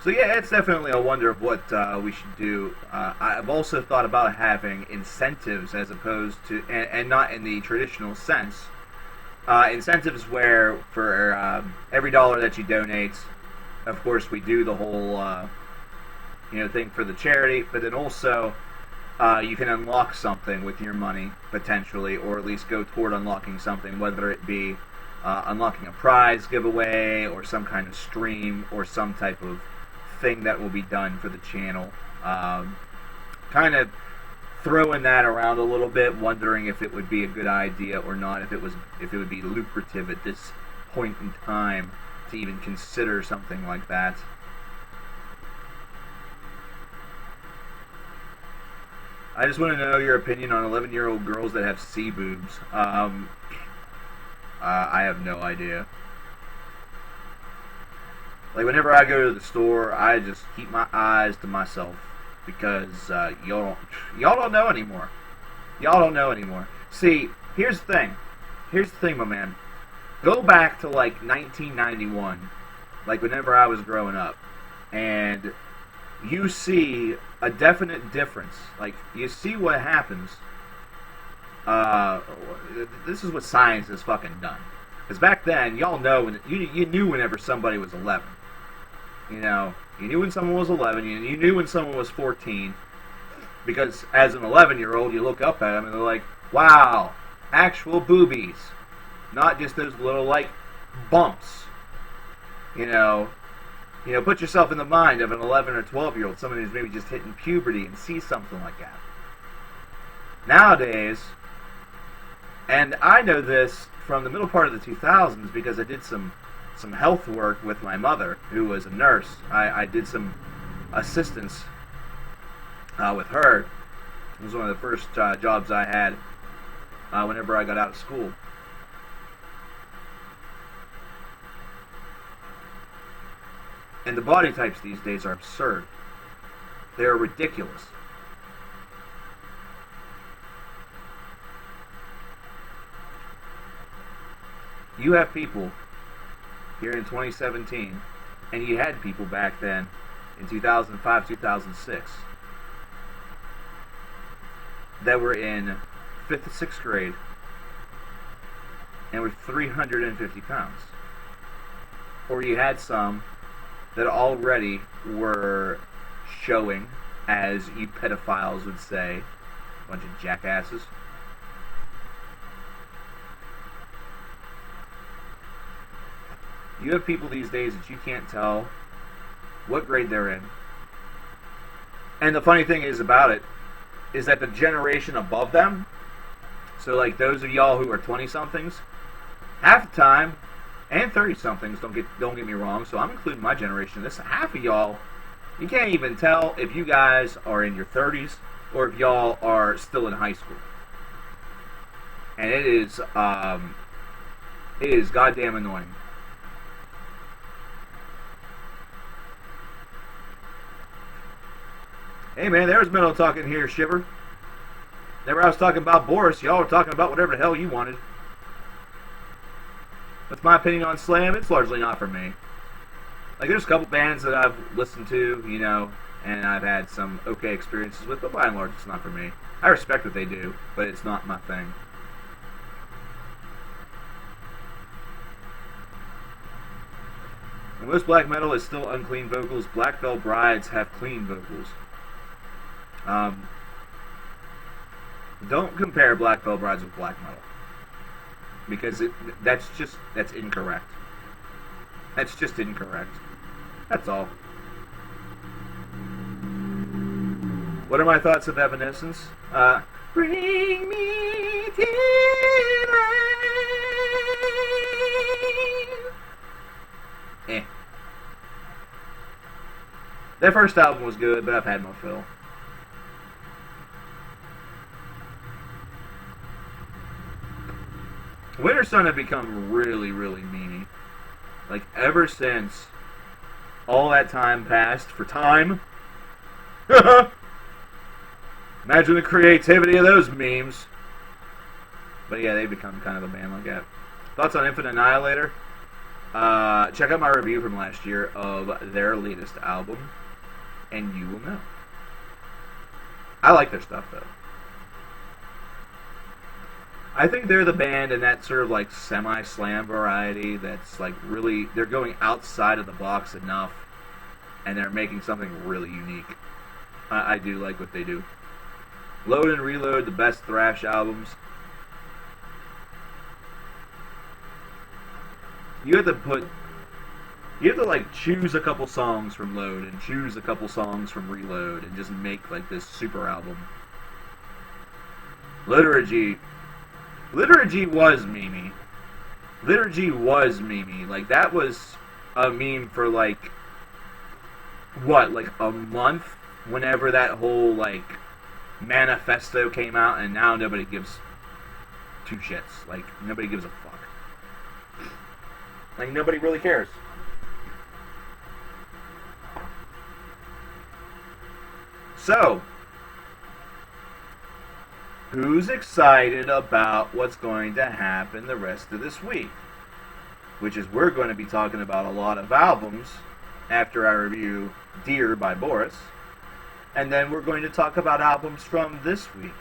So yeah, it's definitely a wonder of what we should do. I've also thought about having incentives as opposed to, and not in the traditional sense. Incentives where for every dollar that you donate, of course we do the whole thing for the charity, but then also you can unlock something with your money potentially, or at least go toward unlocking something, whether it be unlocking a prize giveaway or some kind of stream or some type of thing that will be done for the channel. Kind of throwing that around a little bit, wondering if it would be a good idea or not, if it would be lucrative at this point in time to even consider something like that. I just want to know your opinion on 11-year-old girls that have C boobs. I have no idea. Like, whenever I go to the store, I just keep my eyes to myself because y'all don't know anymore. Y'all don't know anymore. See, here's the thing. Here's the thing, my man. Go back to like 1991, like whenever I was growing up, and you see a definite difference. Like, you see what happens. This is what science has fucking done. Because back then, y'all know, you knew whenever somebody was 11. You know, you knew when someone was 11, you knew when someone was 14, because as an 11-year-old, you look up at them and they're like, wow, actual boobies, not just those little, like, bumps. You know, put yourself in the mind of an 11 or 12-year-old, someone who's maybe just hitting puberty, and see something like that. Nowadays, and I know this from the middle part of the 2000s because I did some health work with my mother, who was a nurse. I did some assistance with her. It was one of the first jobs I had whenever I got out of school. And the body types these days are absurd. They are ridiculous. You have people here in 2017, and you had people back then in 2005, 2006 that were in 5th and 6th grade and were 350 pounds. Or you had some that already were showing, as you pedophiles would say, a bunch of jackasses. You have people these days that you can't tell what grade they're in. And the funny thing is about it is that the generation above them, so like those of y'all who are 20-somethings, half the time, and 30-somethings, don't get me wrong, so I'm including my generation in this, half of y'all, you can't even tell if you guys are in your 30s or if y'all are still in high school. And it is goddamn annoying. Hey man, there's Metal talking here, Shiver. Whenever I was talking about Boris, y'all were talking about whatever the hell you wanted. What's my opinion on Slam? It's largely not for me. Like, there's a couple bands that I've listened to, you know, and I've had some okay experiences with, but by and large, it's not for me. I respect what they do, but it's not my thing. And most black metal is still unclean vocals. Black Veil Brides have clean vocals. Don't compare Black Veil Brides with black metal, because that's incorrect. That's just incorrect. That's all. What are my thoughts of Evanescence? Bring me to life. Their first album was good, but I've had my fill. Winter Sun have become really, really meany. Like, ever since All that time passed for time. Imagine the creativity of those memes. But yeah, they become kind of a band like that. Thoughts on Infinite Annihilator? Check out my review from last year of their latest album, and you will know. I like their stuff, though. I think they're the band in that sort of like semi-slam variety that's like really, they're going outside of the box enough, and they're making something really unique. I do like what they do. Load and Reload, the best thrash albums. You have to like choose a couple songs from Load and choose a couple songs from Reload and just make like this super album. Liturgy was memey. Liturgy was memey. Like, that was a meme for like, what, like a month whenever that whole like manifesto came out, and now nobody gives two shits. Like, nobody gives a fuck. Like, nobody really cares. So, who's excited about what's going to happen the rest of this week? Which is, we're going to be talking about a lot of albums after I review Deer by Boris. And then we're going to talk about albums from this week.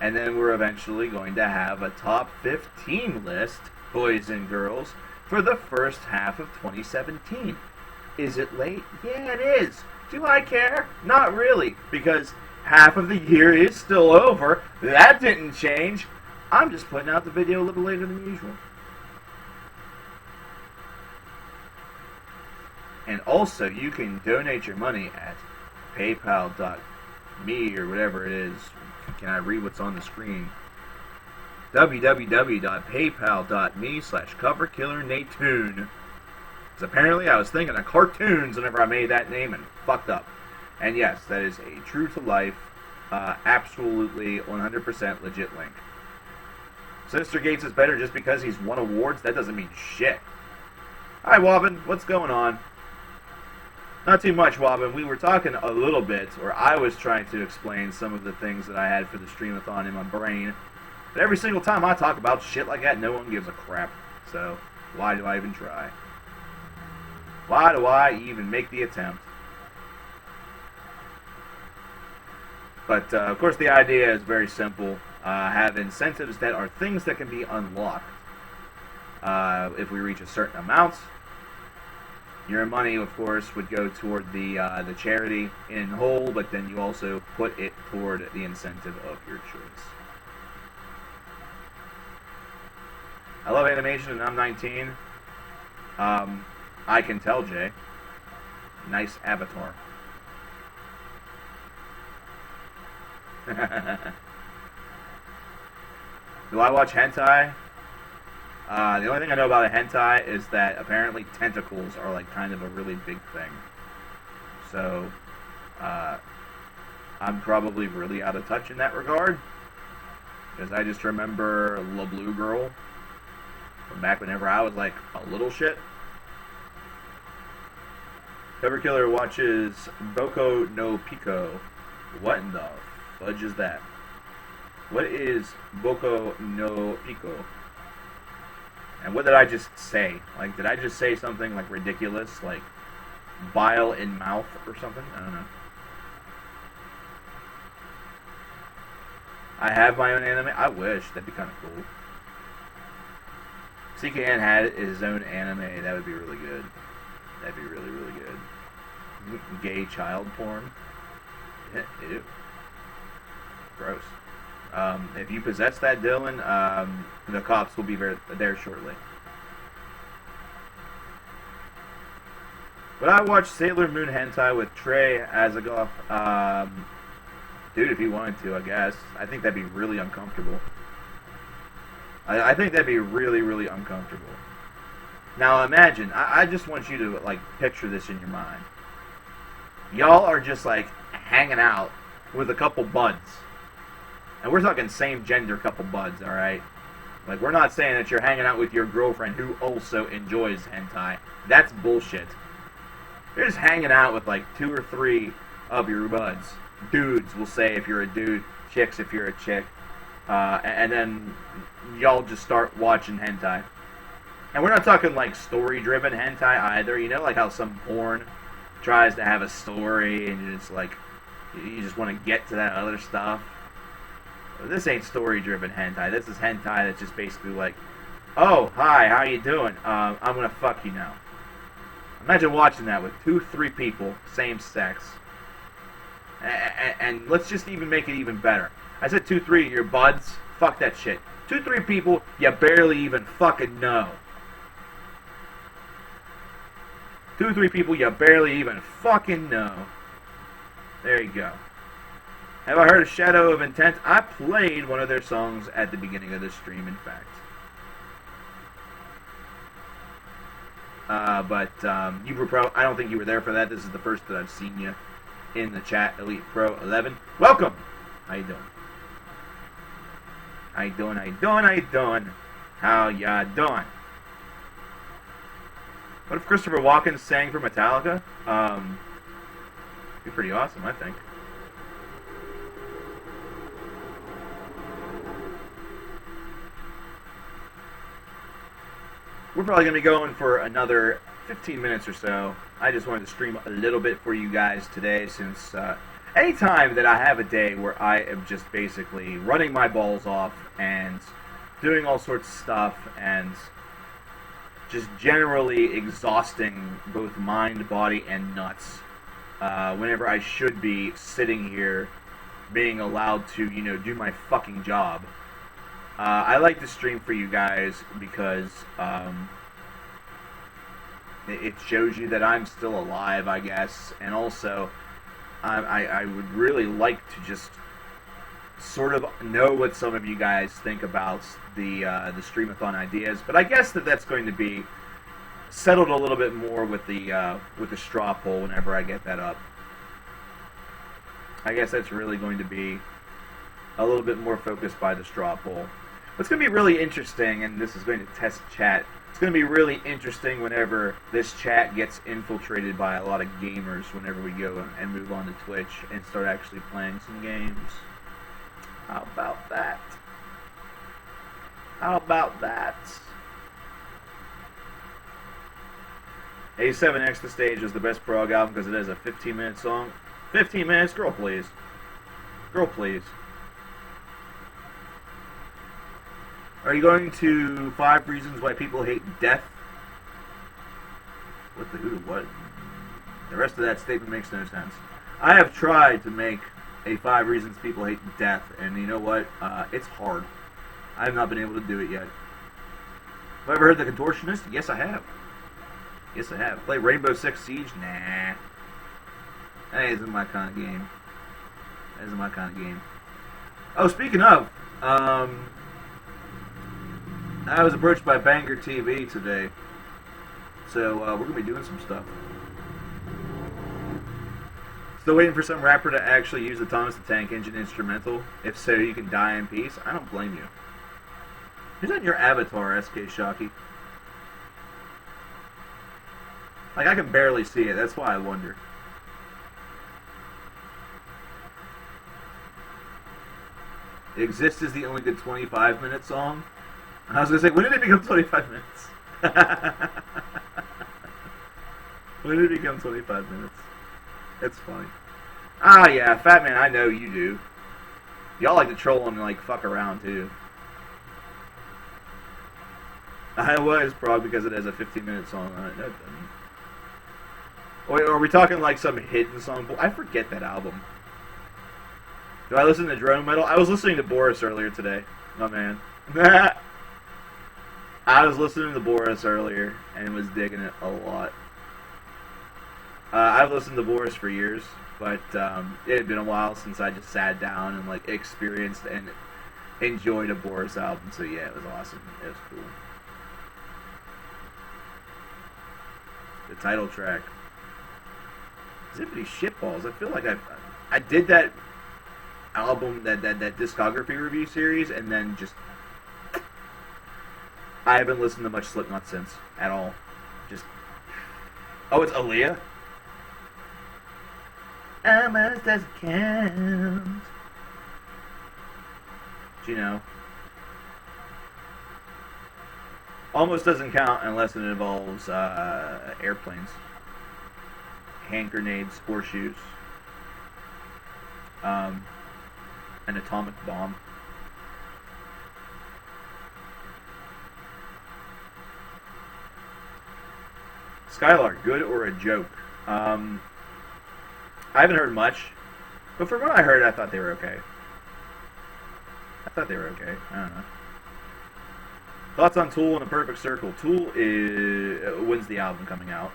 And then we're eventually going to have a top 15 list, boys and girls, for the first half of 2017. Is it late? Yeah, it is. Do I care? Not really, because half of the year is still over. That didn't change. I'm just putting out the video a little later than usual. And also, you can donate your money at paypal.me or whatever it is. Can I read what's on the screen? www.paypal.me/coverkillernation. Because apparently I was thinking of cartoons whenever I made that name and fucked up. And yes, that is a true-to-life, absolutely 100% legit link. Sinister Gates is better just because he's won awards? That doesn't mean shit. Hi, Wobbin. What's going on? Not too much, Wobbin. We were talking a little bit, or I was trying to explain some of the things that I had for the Streamathon in my brain. But every single time I talk about shit like that, no one gives a crap. So, why do I even try? Why do I even make the attempt? But, of course, the idea is very simple. Have incentives that are things that can be unlocked. If we reach a certain amount, your money, of course, would go toward the charity in whole, but then you also put it toward the incentive of your choice. I love animation, and I'm 19. I can tell, Jay. Nice avatar. Do I watch hentai? The only thing I know about a hentai is that apparently tentacles are like kind of a really big thing. So, I'm probably really out of touch in that regard. Because I just remember La Blue Girl from back whenever I was like a little shit. Cover Killer watches Boko no Pico. What in the fudge is that? What is Boko no Pico? And what did I just say? Like, did I just say something like ridiculous, like bile in mouth or something? I don't know. I have my own anime. I wish. That'd be kind of cool. CKN had his own anime. That would be really good. That'd be really, really good. Gay child porn. Ew. Gross. If you possess that, Dylan, the cops will be there shortly. But I watched Sailor Moon hentai with Trey Azagoff. Dude, if you wanted to, I guess. I think that'd be really uncomfortable. I think that'd be really, really uncomfortable. Now imagine, I just want you to, like, picture this in your mind. Y'all are just, like, hanging out with a couple buds. And we're talking same-gender couple buds, alright? Like, we're not saying that you're hanging out with your girlfriend who also enjoys hentai. That's bullshit. You're just hanging out with like 2 or 3 of your buds. Dudes will say if you're a dude, chicks if you're a chick, and then y'all just start watching hentai. And we're not talking like story-driven hentai either. You know, like how some porn tries to have a story and you just want to get to that other stuff. This ain't story-driven hentai. This is hentai that's just basically like, oh, hi, how you doing? I'm gonna fuck you now. Imagine watching that with 2, 3 people, same sex. And let's just even make it even better. I said 2, 3, your buds. Fuck that shit. 2, 3 people you barely even fucking know. 2, 3 people you barely even fucking know. There you go. Have I heard of Shadow of Intent? I played one of their songs at the beginning of the stream, in fact. But you were I don't think you were there for that. This is the first that I've seen you in the chat. Elite Pro 11. Welcome. How you doing? How you doing? How you doing? How you doing? How ya doing? What if Christopher Walken sang for Metallica? Be pretty awesome, I think. We're probably going to be going for another 15 minutes or so. I just wanted to stream a little bit for you guys today, since anytime that I have a day where I am just basically running my balls off and doing all sorts of stuff and just generally exhausting both mind, body, and nuts, whenever I should be sitting here being allowed to, you know, do my fucking job. I like to stream for you guys because it shows you that I'm still alive, I guess, and also I would really like to just sort of know what some of you guys think about the Streamathon ideas, but I guess that's going to be settled a little bit more with the straw poll whenever I get that up. I guess that's really going to be a little bit more focused by the straw poll. What's going to be really interesting, and this is going to test chat, it's going to be really interesting whenever this chat gets infiltrated by a lot of gamers whenever we go and move on to Twitch and start actually playing some games. How about that? How about that? 87X The Stage is the best prog album because it has a 15-minute song. 15 minutes? Girl, please. Girl, please. Are you going to 5 reasons why people hate death? What the who? What? The rest of that statement makes no sense. I have tried to make a 5 reasons people hate death, and you know what? It's hard. I have not been able to do it yet. Have I ever heard The Contortionist? Yes, I have. Yes, I have. Play Rainbow Six Siege? Nah. That isn't my kind of game. That isn't my kind of game. Oh, speaking of, I was approached by Banger TV today, so we're going to be doing some stuff. Still waiting for some rapper to actually use the Thomas the Tank Engine instrumental. If so, you can die in peace. I don't blame you. Who's on your avatar, SK Shocky? Like, I can barely see it. That's why I wonder. Exist is the only good 25-minute song. I was going to say, when did it become 25 minutes? When did it become 25 minutes? It's funny. Ah, yeah, Fat Man, I know you do. Y'all like to troll and, like, fuck around, too. I was probably because it has a 15-minute song on it. No, it doesn't. Wait, are we talking, like, some hidden song? I forget that album. Do I listen to drone metal? I was listening to Boris earlier today. My man. I was listening to Boris earlier and was digging it a lot. I've listened to Boris for years, but it had been a while since I just sat down and like experienced and enjoyed a Boris album. So yeah, it was awesome. It was cool. The title track, Zippity Shitballs. I feel like I did that album, that discography review series, and then just I haven't listened to much Slipknot since at all. Just oh, it's Aaliyah. Almost doesn't count. You know, almost doesn't count unless it involves airplanes, hand grenades, horseshoes, an atomic bomb. Skylark, good or a joke? I haven't heard much, but from what I heard, I thought they were okay. I don't know. Thoughts on Tool and A Perfect Circle? Tool when's the album coming out?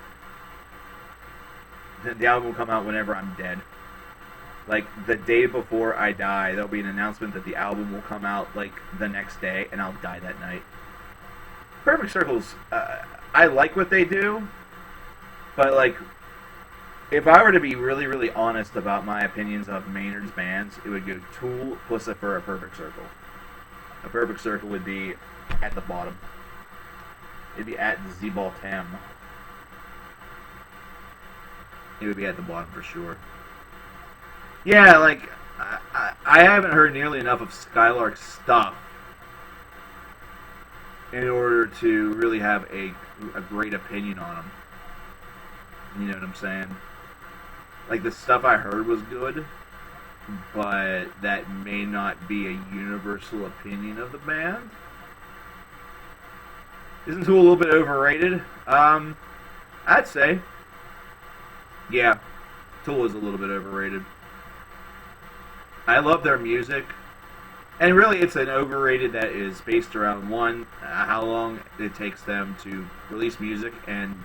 The album will come out whenever I'm dead. Like, the day before I die, there'll be an announcement that the album will come out, like, the next day, and I'll die that night. Perfect Circle's, I like what they do, but, like, if I were to be really, really honest about my opinions of Maynard's bands, it would go Tool, Pussifer, A Perfect Circle. A Perfect Circle would be at the bottom. It'd be at Zebaltam. It would be at the bottom for sure. Yeah, like, I haven't heard nearly enough of Skylark's stuff in order to really have a great opinion on him. You know what I'm saying? Like, the stuff I heard was good, but that may not be a universal opinion of the band. Isn't Tool a little bit overrated? I'd say. Yeah, Tool is a little bit overrated. I love their music. And really, it's an overrated that is based around, one, how long it takes them to release music, and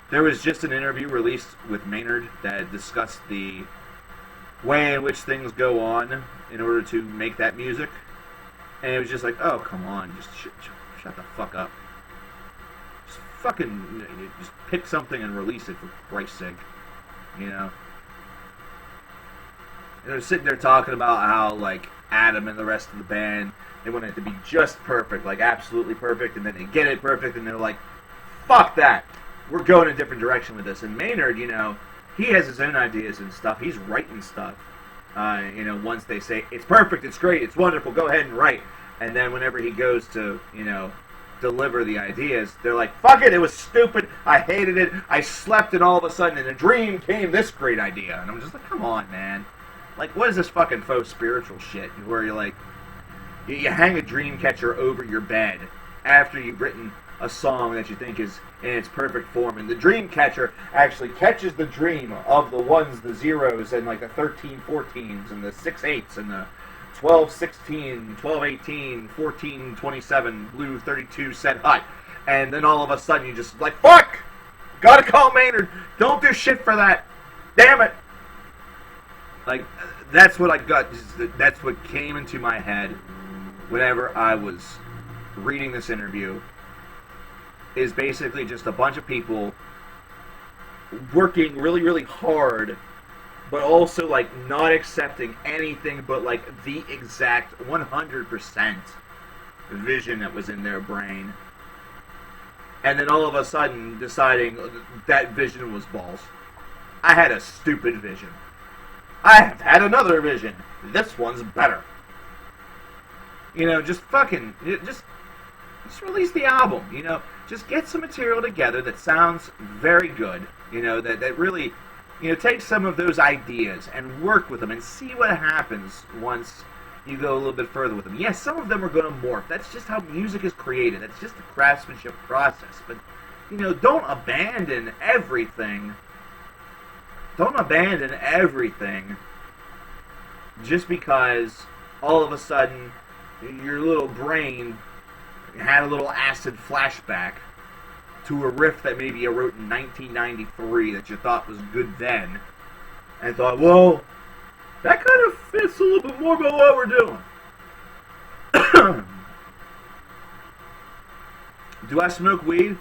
there was just an interview released with Maynard that discussed the way in which things go on in order to make that music. And it was just like, oh, come on, just shut the fuck up. Just fucking, just pick something and release it, for Christ's sake. You know? And they're sitting there talking about how, like, Adam and the rest of the band, they want it to be just perfect, like absolutely perfect, and then they get it perfect, and they're like, fuck that. We're going a different direction with this. And Maynard, you know, he has his own ideas and stuff. He's writing stuff. You know, once they say, it's perfect, it's great, it's wonderful, go ahead and write. And then whenever he goes to, you know, deliver the ideas, they're like, fuck it was stupid, I hated it, I slept, and all of a sudden in a dream came this great idea. And I'm just like, come on, man. Like, what is this fucking faux spiritual shit where you're like, you hang a dream catcher over your bed after you've written a song that you think is in its perfect form, and the dream catcher actually catches the dream of the ones, the zeros, and like the 13 14s, and the 6 8s, and the 12 16, 12 18, 14 27, blue 32 set hut, and then all of a sudden you just like, fuck! Gotta call Maynard! Don't do shit for that! Damn it! Like, that's what I got, that's what came into my head whenever I was reading this interview, is basically just a bunch of people working really, really hard, but also, like, not accepting anything but, like, the exact 100% vision that was in their brain. And then all of a sudden deciding that vision was balls. I had a stupid vision. I have had another vision. This one's better. You know, just fucking, just release the album, you know. Just get some material together that sounds very good, you know, that really, you know, take some of those ideas and work with them and see what happens once you go a little bit further with them. Yes, some of them are going to morph. That's just how music is created. That's just the craftsmanship process. But, you know, don't abandon everything. Don't abandon everything just because all of a sudden your little brain had a little acid flashback to a riff that maybe you wrote in 1993 that you thought was good then, and thought, well, that kind of fits a little bit more about what we're doing. Do I smoke weed?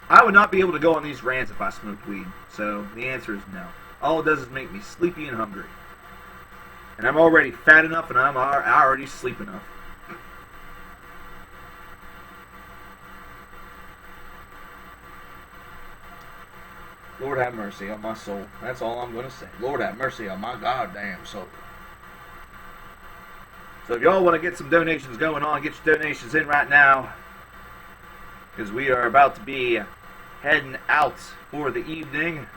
I would not be able to go on these rants if I smoked weed, so the answer is no. All it does is make me sleepy and hungry. And I'm already fat enough, and I'm already sleep enough. Lord have mercy on my soul. That's all I'm going to say. Lord have mercy on my goddamn soul. So if y'all want to get some donations going on, get your donations in right now. Because we are about to be heading out for the evening.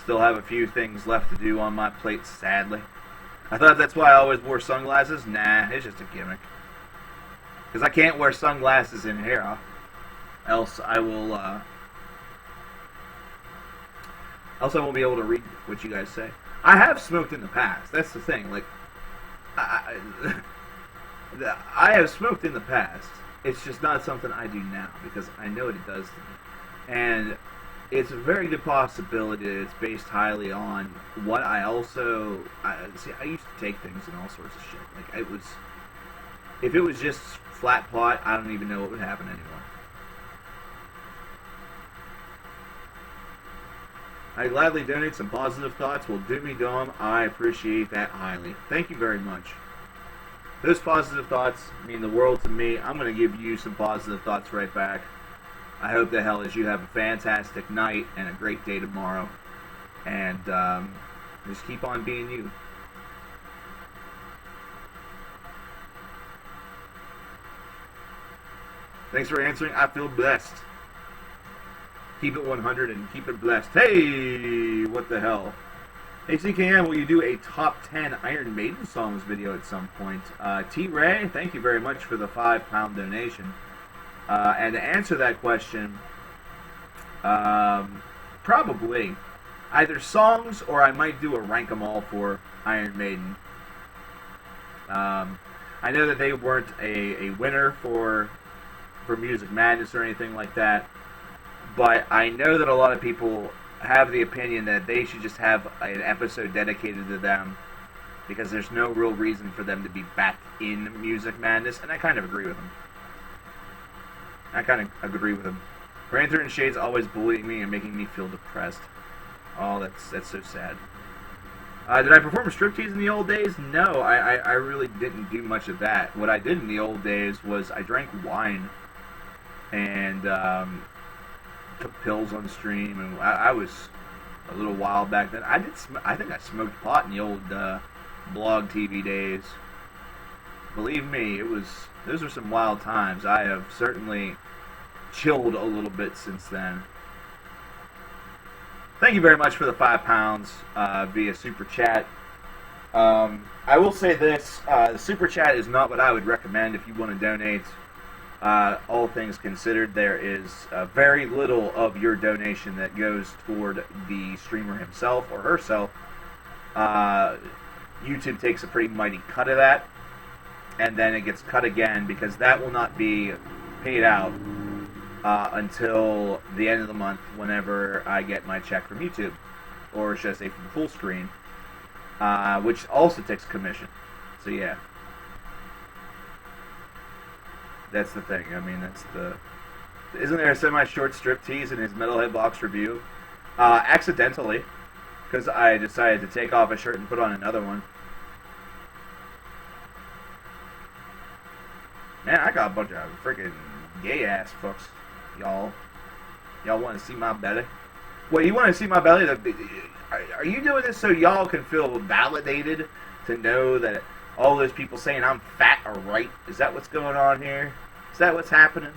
Still have a few things left to do on my plate, sadly. I thought that's why I always wore sunglasses. Nah, it's just a gimmick. Because I can't wear sunglasses in here. Else I won't be able to read what you guys say. I have smoked in the past. That's the thing. Like, I have smoked in the past. It's just not something I do now because I know what it does to me. And it's a very good possibility that it's based highly on what I also... I used to take things and all sorts of shit. Like, if it was just flat pot, I don't even know what would happen anymore. I gladly donate some positive thoughts. Well, do me dumb. I appreciate that highly. Thank you very much. Those positive thoughts mean the world to me. I'm going to give you some positive thoughts right back. I hope the hell is you have a fantastic night and a great day tomorrow. And just keep on being you. Thanks for answering. I feel blessed. Keep it 100 and keep it blessed. Hey, what the hell? Hey, CKM, will you do a top 10 Iron Maiden songs video at some point? T-Ray, thank you very much for the £5 donation. And to answer that question, probably either songs or I might do a rank 'em all for Iron Maiden. I know that they weren't a winner for Music Madness or anything like that, but I know that a lot of people have the opinion that they should just have an episode dedicated to them because there's no real reason for them to be back in Music Madness, and I kind of agree with them. Ranther and Shade's always bullying me and making me feel depressed. Oh, that's so sad. Did I perform a striptease in the old days? No, I really didn't do much of that. What I did in the old days was I drank wine and took pills on stream, and I was a little wild back then. I think I smoked pot in the old blog TV days. Believe me, those were some wild times. I have certainly chilled a little bit since then. Thank you very much for the £5 via Super Chat. I will say this, the Super Chat is not what I would recommend if you want to donate. All things considered, there is very little of your donation that goes toward the streamer himself or herself. YouTube takes a pretty mighty cut of that, and then it gets cut again because that will not be paid out until the end of the month whenever I get my check from YouTube, or should I say from Full Screen, which also takes commission. So yeah. That's the thing. I mean, isn't there a semi-short striptease in his Metalhead Box review? Accidentally, because I decided to take off a shirt and put on another one. Man, I got a bunch of freaking gay-ass fucks, y'all. Y'all want to see my belly? Wait, you want to see my belly? Are you doing this so y'all can feel validated to know that all those people saying I'm fat are right? Is that what's going on here? Is that what's happening?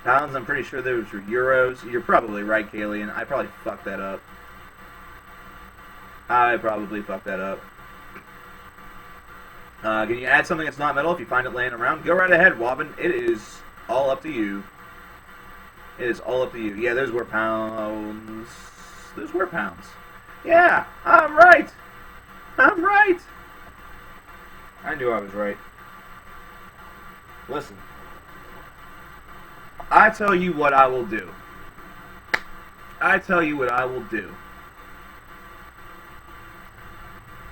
Pounds, I'm pretty sure those were euros. You're probably right, Kalian. I probably fucked that up. Can you add something that's not metal if you find it laying around? Go right ahead, Wobbin. It is all up to you. Yeah, those were pounds. Yeah, I'm right. I knew I was right. Listen. I tell you what I will do.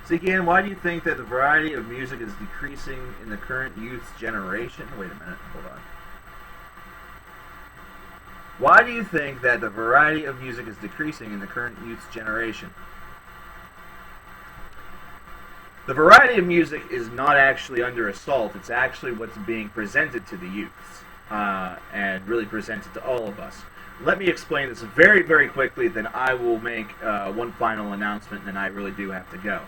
CKN, why do you think that the variety of music is decreasing in the current youth's generation? Wait a minute, hold on. Why do you think that the variety of music is decreasing in the current youth's generation? The variety of music is not actually under assault. It's actually what's being presented to the youths. and really present it to all of us. Let me explain this very, very quickly, then I will make one final announcement, and then I really do have to go.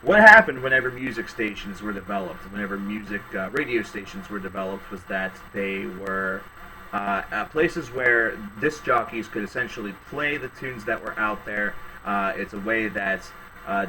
What happened whenever music stations were developed, whenever music radio stations were developed, was that they were places where disc jockeys could essentially play the tunes that were out there. It's a way that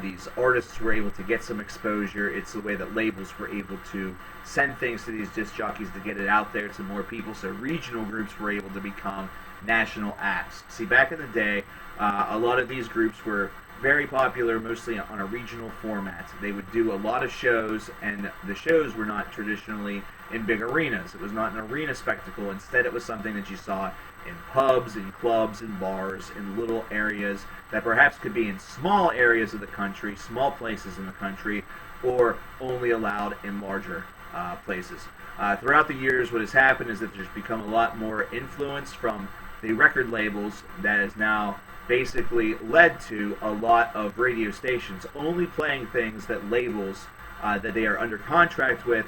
these artists were able to get some exposure. It's the way that labels were able to send things to these disc jockeys to get it out there to more people, so regional groups were able to become national acts. See, back in the day, a lot of these groups were very popular, mostly on a regional format. They would do a lot of shows, and the shows were not traditionally in big arenas. It was not an arena spectacle. Instead, it was something that you saw in pubs, in clubs, in bars, in little areas that perhaps could be in small areas of the country, small places in the country, or only allowed in larger places. Throughout the years, what has happened is that there's become a lot more influence from the record labels that has now basically led to a lot of radio stations only playing things that labels that they are under contract with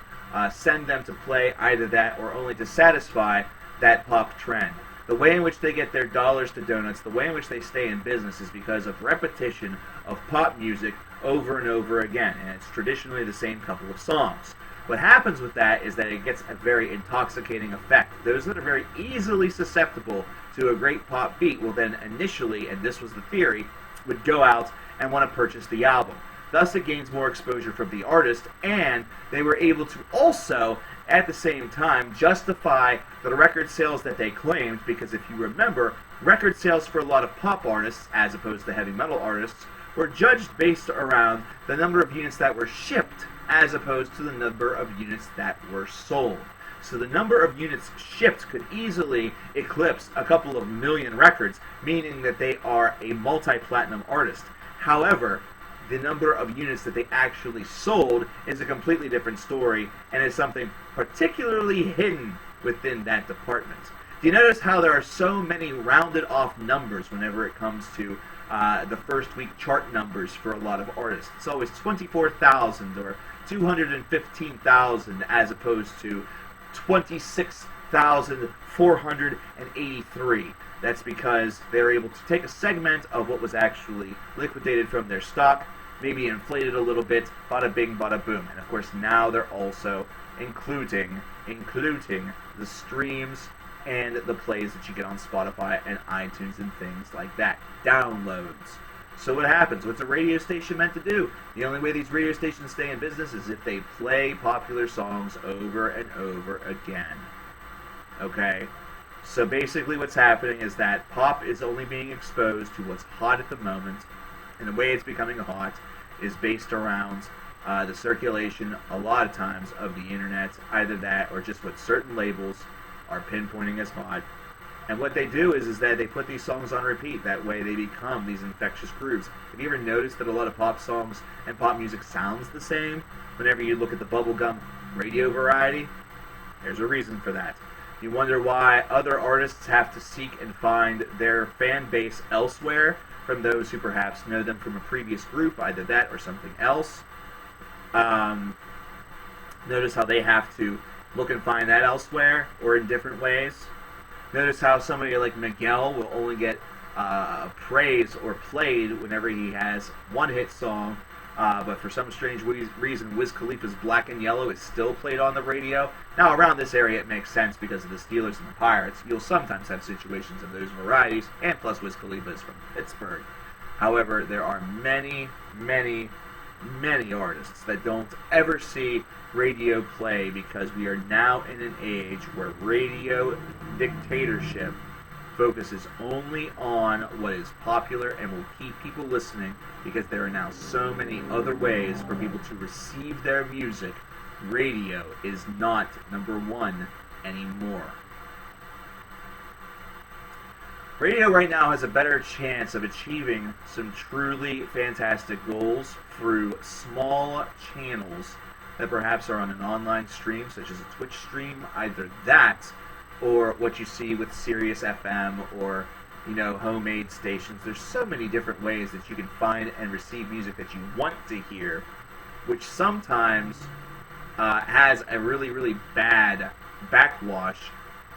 send them to play, either that or only to satisfy that pop trend. The way in which they get their dollars to donuts, the way in which they stay in business, is because of repetition of pop music over and over again, and it's traditionally the same couple of songs. What happens with that is that it gets a very intoxicating effect. Those that are very easily susceptible to a great pop beat will then initially, and this was the theory, would go out and want to purchase the album. Thus it gains more exposure from the artist, and they were able to also, at the same time, justify the record sales that they claimed, because if you remember, record sales for a lot of pop artists, as opposed to heavy metal artists, were judged based around the number of units that were shipped, as opposed to the number of units that were sold. So the number of units shipped could easily eclipse a couple of million records, meaning that they are a multi-platinum artist. However, the number of units that they actually sold is a completely different story, and is something particularly hidden within that department. Do you notice how there are so many rounded off numbers whenever it comes to the first week chart numbers for a lot of artists? It's always 24,000 or 215,000 as opposed to 26,483. That's because they're able to take a segment of what was actually liquidated from their stock, maybe inflated a little bit, bada bing, bada boom. And of course now they're also including the streams and the plays that you get on Spotify and iTunes and things like that. Downloads. So what happens? What's a radio station meant to do? The only way these radio stations stay in business is if they play popular songs over and over again. Okay? So basically what's happening is that pop is only being exposed to what's hot at the moment, and the way it's becoming hot is based around the circulation, a lot of times, of the internet, either that or just what certain labels are pinpointing as hot. And what they do is that they put these songs on repeat. That way they become these infectious grooves. Have you ever noticed that a lot of pop songs and pop music sounds the same? Whenever you look at the bubblegum radio variety, there's a reason for that. You wonder why other artists have to seek and find their fan base elsewhere from those who perhaps know them from a previous group, either that or something else. Notice how they have to look and find that elsewhere or in different ways. Notice how somebody like Miguel will only get praise or played whenever he has one hit song, but for some strange reason, Wiz Khalifa's Black and Yellow is still played on the radio. Now, around this area, it makes sense because of the Steelers and the Pirates. You'll sometimes have situations of those varieties, and plus Wiz Khalifa is from Pittsburgh. However, there are many, many, many artists that don't ever see radio play because we are now in an age where radio dictatorship focuses only on what is popular and will keep people listening because there are now so many other ways for people to receive their music. Radio is not number one anymore. Radio right now has a better chance of achieving some truly fantastic goals through small channels that perhaps are on an online stream, such as a Twitch stream, either that or what you see with Sirius FM or, homemade stations. There's so many different ways that you can find and receive music that you want to hear, which sometimes has a really, really bad backwash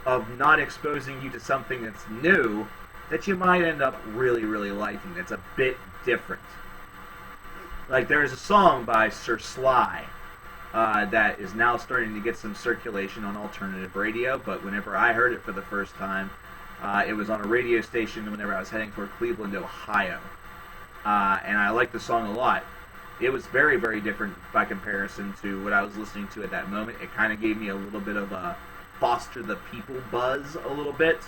of not exposing you to something that's new that you might end up really, really liking. That's a bit different. Like, there's a song by Sir Sly that is now starting to get some circulation on alternative radio, but whenever I heard it for the first time, it was on a radio station whenever I was heading toward Cleveland, Ohio. And I liked the song a lot. It was very, very different by comparison to what I was listening to at that moment. It kind of gave me a little bit of a Foster the People buzz a little bit,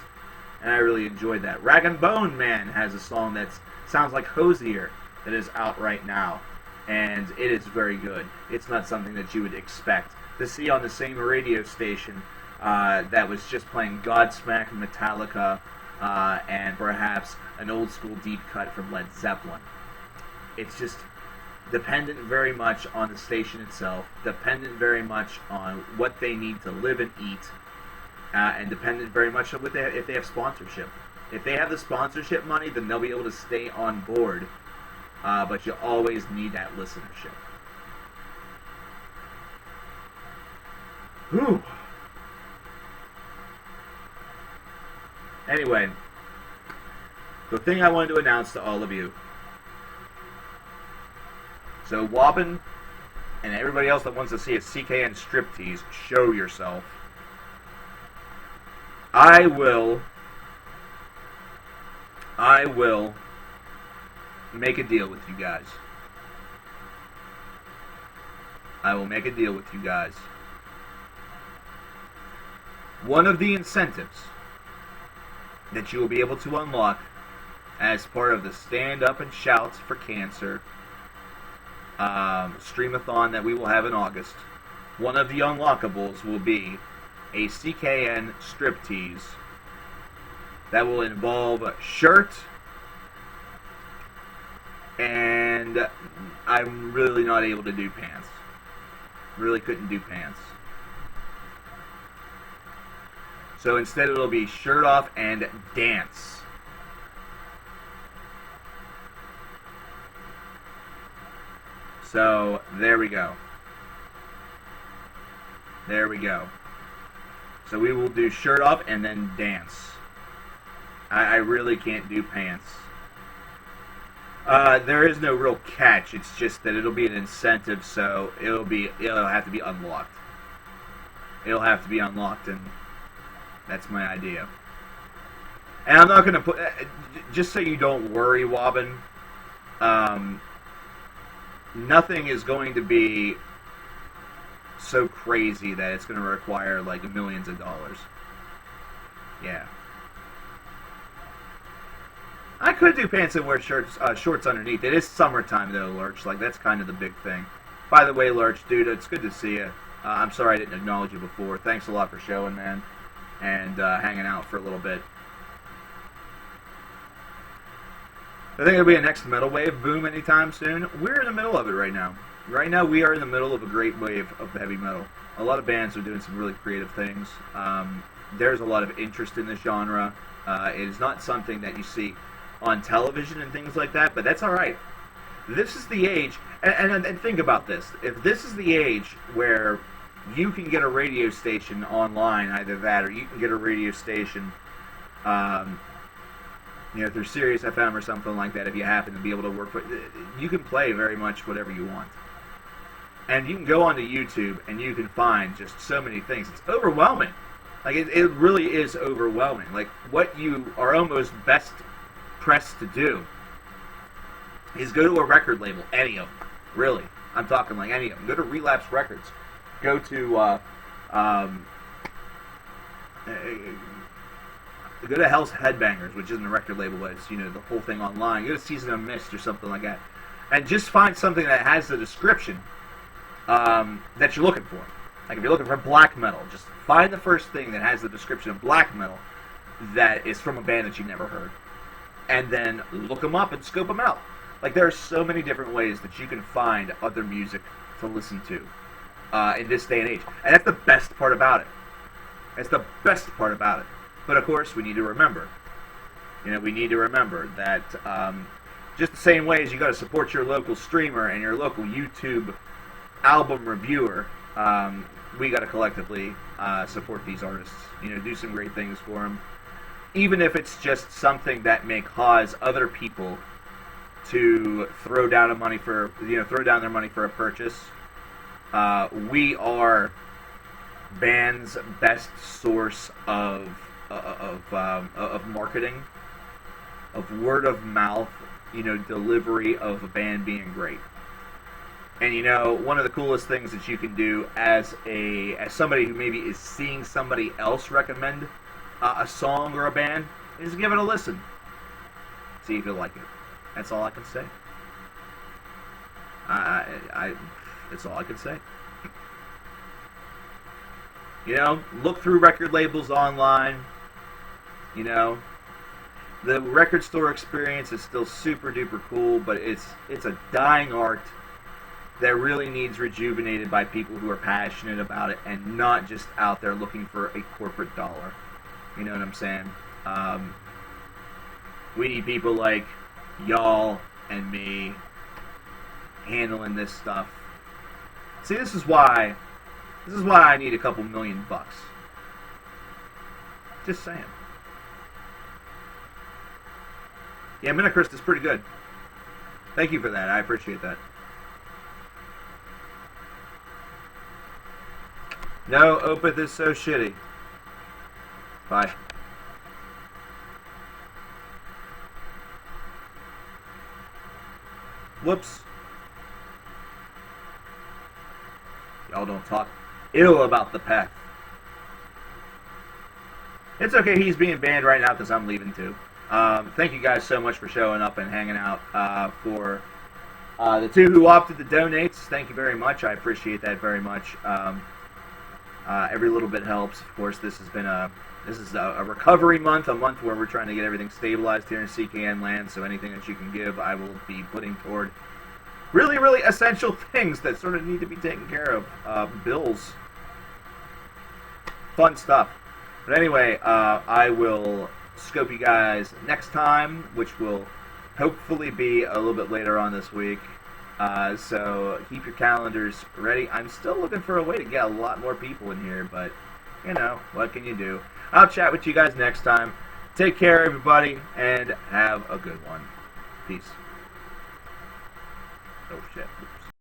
and I really enjoyed that. Rag and Bone Man has a song that sounds like Hosier that is out right now, and it is very good. It's not something that you would expect to see on the same radio station that was just playing Godsmack, Metallica, and perhaps an old school deep cut from Led Zeppelin. It's just dependent very much on the station itself, dependent very much on what they need to live and eat, and dependent very much on if they have sponsorship. If they have the sponsorship money, then they'll be able to stay on board, but you always need that listenership. Whew. Anyway, the thing I wanted to announce to all of you. So, Wobbin and everybody else that wants to see a CKN striptease, show yourself. I will make a deal with you guys. I will make a deal with you guys. One of the incentives that you will be able to unlock as part of the Stand Up and Shouts for Cancer Streamathon that we will have in August, one of the unlockables will be a CKN striptease that will involve a shirt, and I'm really not able to do pants. Really couldn't do pants. So instead it'll be shirt off and dance. So, there we go. There we go. So we will do shirt off and then dance. I really can't do pants. There is no real catch. It's just that it'll be an incentive, so it'll have to be unlocked. It'll have to be unlocked, and that's my idea. And I'm not going to put... just so you don't worry, Wobbin, nothing is going to be so crazy that it's going to require, like, millions of dollars. Yeah. I could do pants and wear shorts underneath. It is summertime, though, Lurch. Like, that's kind of the big thing. By the way, Lurch, dude, it's good to see you. I'm sorry I didn't acknowledge you before. Thanks a lot for showing, man, and hanging out for a little bit. I think there'll be a next metal wave boom anytime soon. We're in the middle of it right now. Right now, we are in the middle of a great wave of heavy metal. A lot of bands are doing some really creative things. There's a lot of interest in this genre. It is not something that you see on television and things like that, but that's all right. This is the age, and think about this. If this is the age where you can get a radio station online, either that or you can get a radio station through Sirius FM or something like that, if you happen to be able to work with, you can play very much whatever you want. And you can go onto YouTube and you can find just so many things. It's overwhelming. Like, it really is overwhelming. Like, what you are almost best pressed to do is go to a record label, any of them, really. I'm talking like any of them. Go to Relapse Records. Go to, go to Hell's Headbangers, which isn't a record label, but it's, the whole thing online. Go to Season of Mist or something like that. And just find something that has the description that you're looking for. Like, if you're looking for black metal, just find the first thing that has the description of black metal that is from a band that you've never heard. And then look them up and scope them out. Like, there are so many different ways that you can find other music to listen to in this day and age. And that's the best part about it. That's the best part about it. But, of course, we need to remember. We need to remember that just the same way as you got to support your local streamer and your local YouTube album reviewer, we got to collectively support these artists. You know, do some great things for them, even if it's just something that may cause other people to throw down their money for a purchase. We are band's best source of marketing, of word of mouth, you know, delivery of a band being great. And you know, one of the coolest things that you can do as somebody who maybe is seeing somebody else recommend a song or a band is give it a listen. See if you like it. That's all I can say. That's all I can say. You know, look through record labels online. You know, the record store experience is still super duper cool, but it's a dying art that really needs rejuvenated by people who are passionate about it and not just out there looking for a corporate dollar. You know what I'm saying? We need people like y'all and me handling this stuff. See, this is why I need a couple $1,000,000. Just saying. Yeah, Minachrist is pretty good. Thank you for that. I appreciate that. No, Opeth is so shitty. Bye. Whoops. Y'all don't talk ill about the path. It's okay, he's being banned right now because I'm leaving too. Thank you guys so much for showing up and hanging out. For the two who opted to donate, thank you very much. I appreciate that very much. Every little bit helps. Of course, this is a recovery month, a month where we're trying to get everything stabilized here in CKN land. So anything that you can give, I will be putting toward really, really essential things that sort of need to be taken care of. Bills, fun stuff. But anyway, I will scope you guys next time, which will hopefully be a little bit later on this week. So keep your calendars ready. I'm still looking for a way to get a lot more people in here, but you know, what can you do? I'll chat with you guys next time. Take care, everybody, and have a good one. Peace. Oh shit.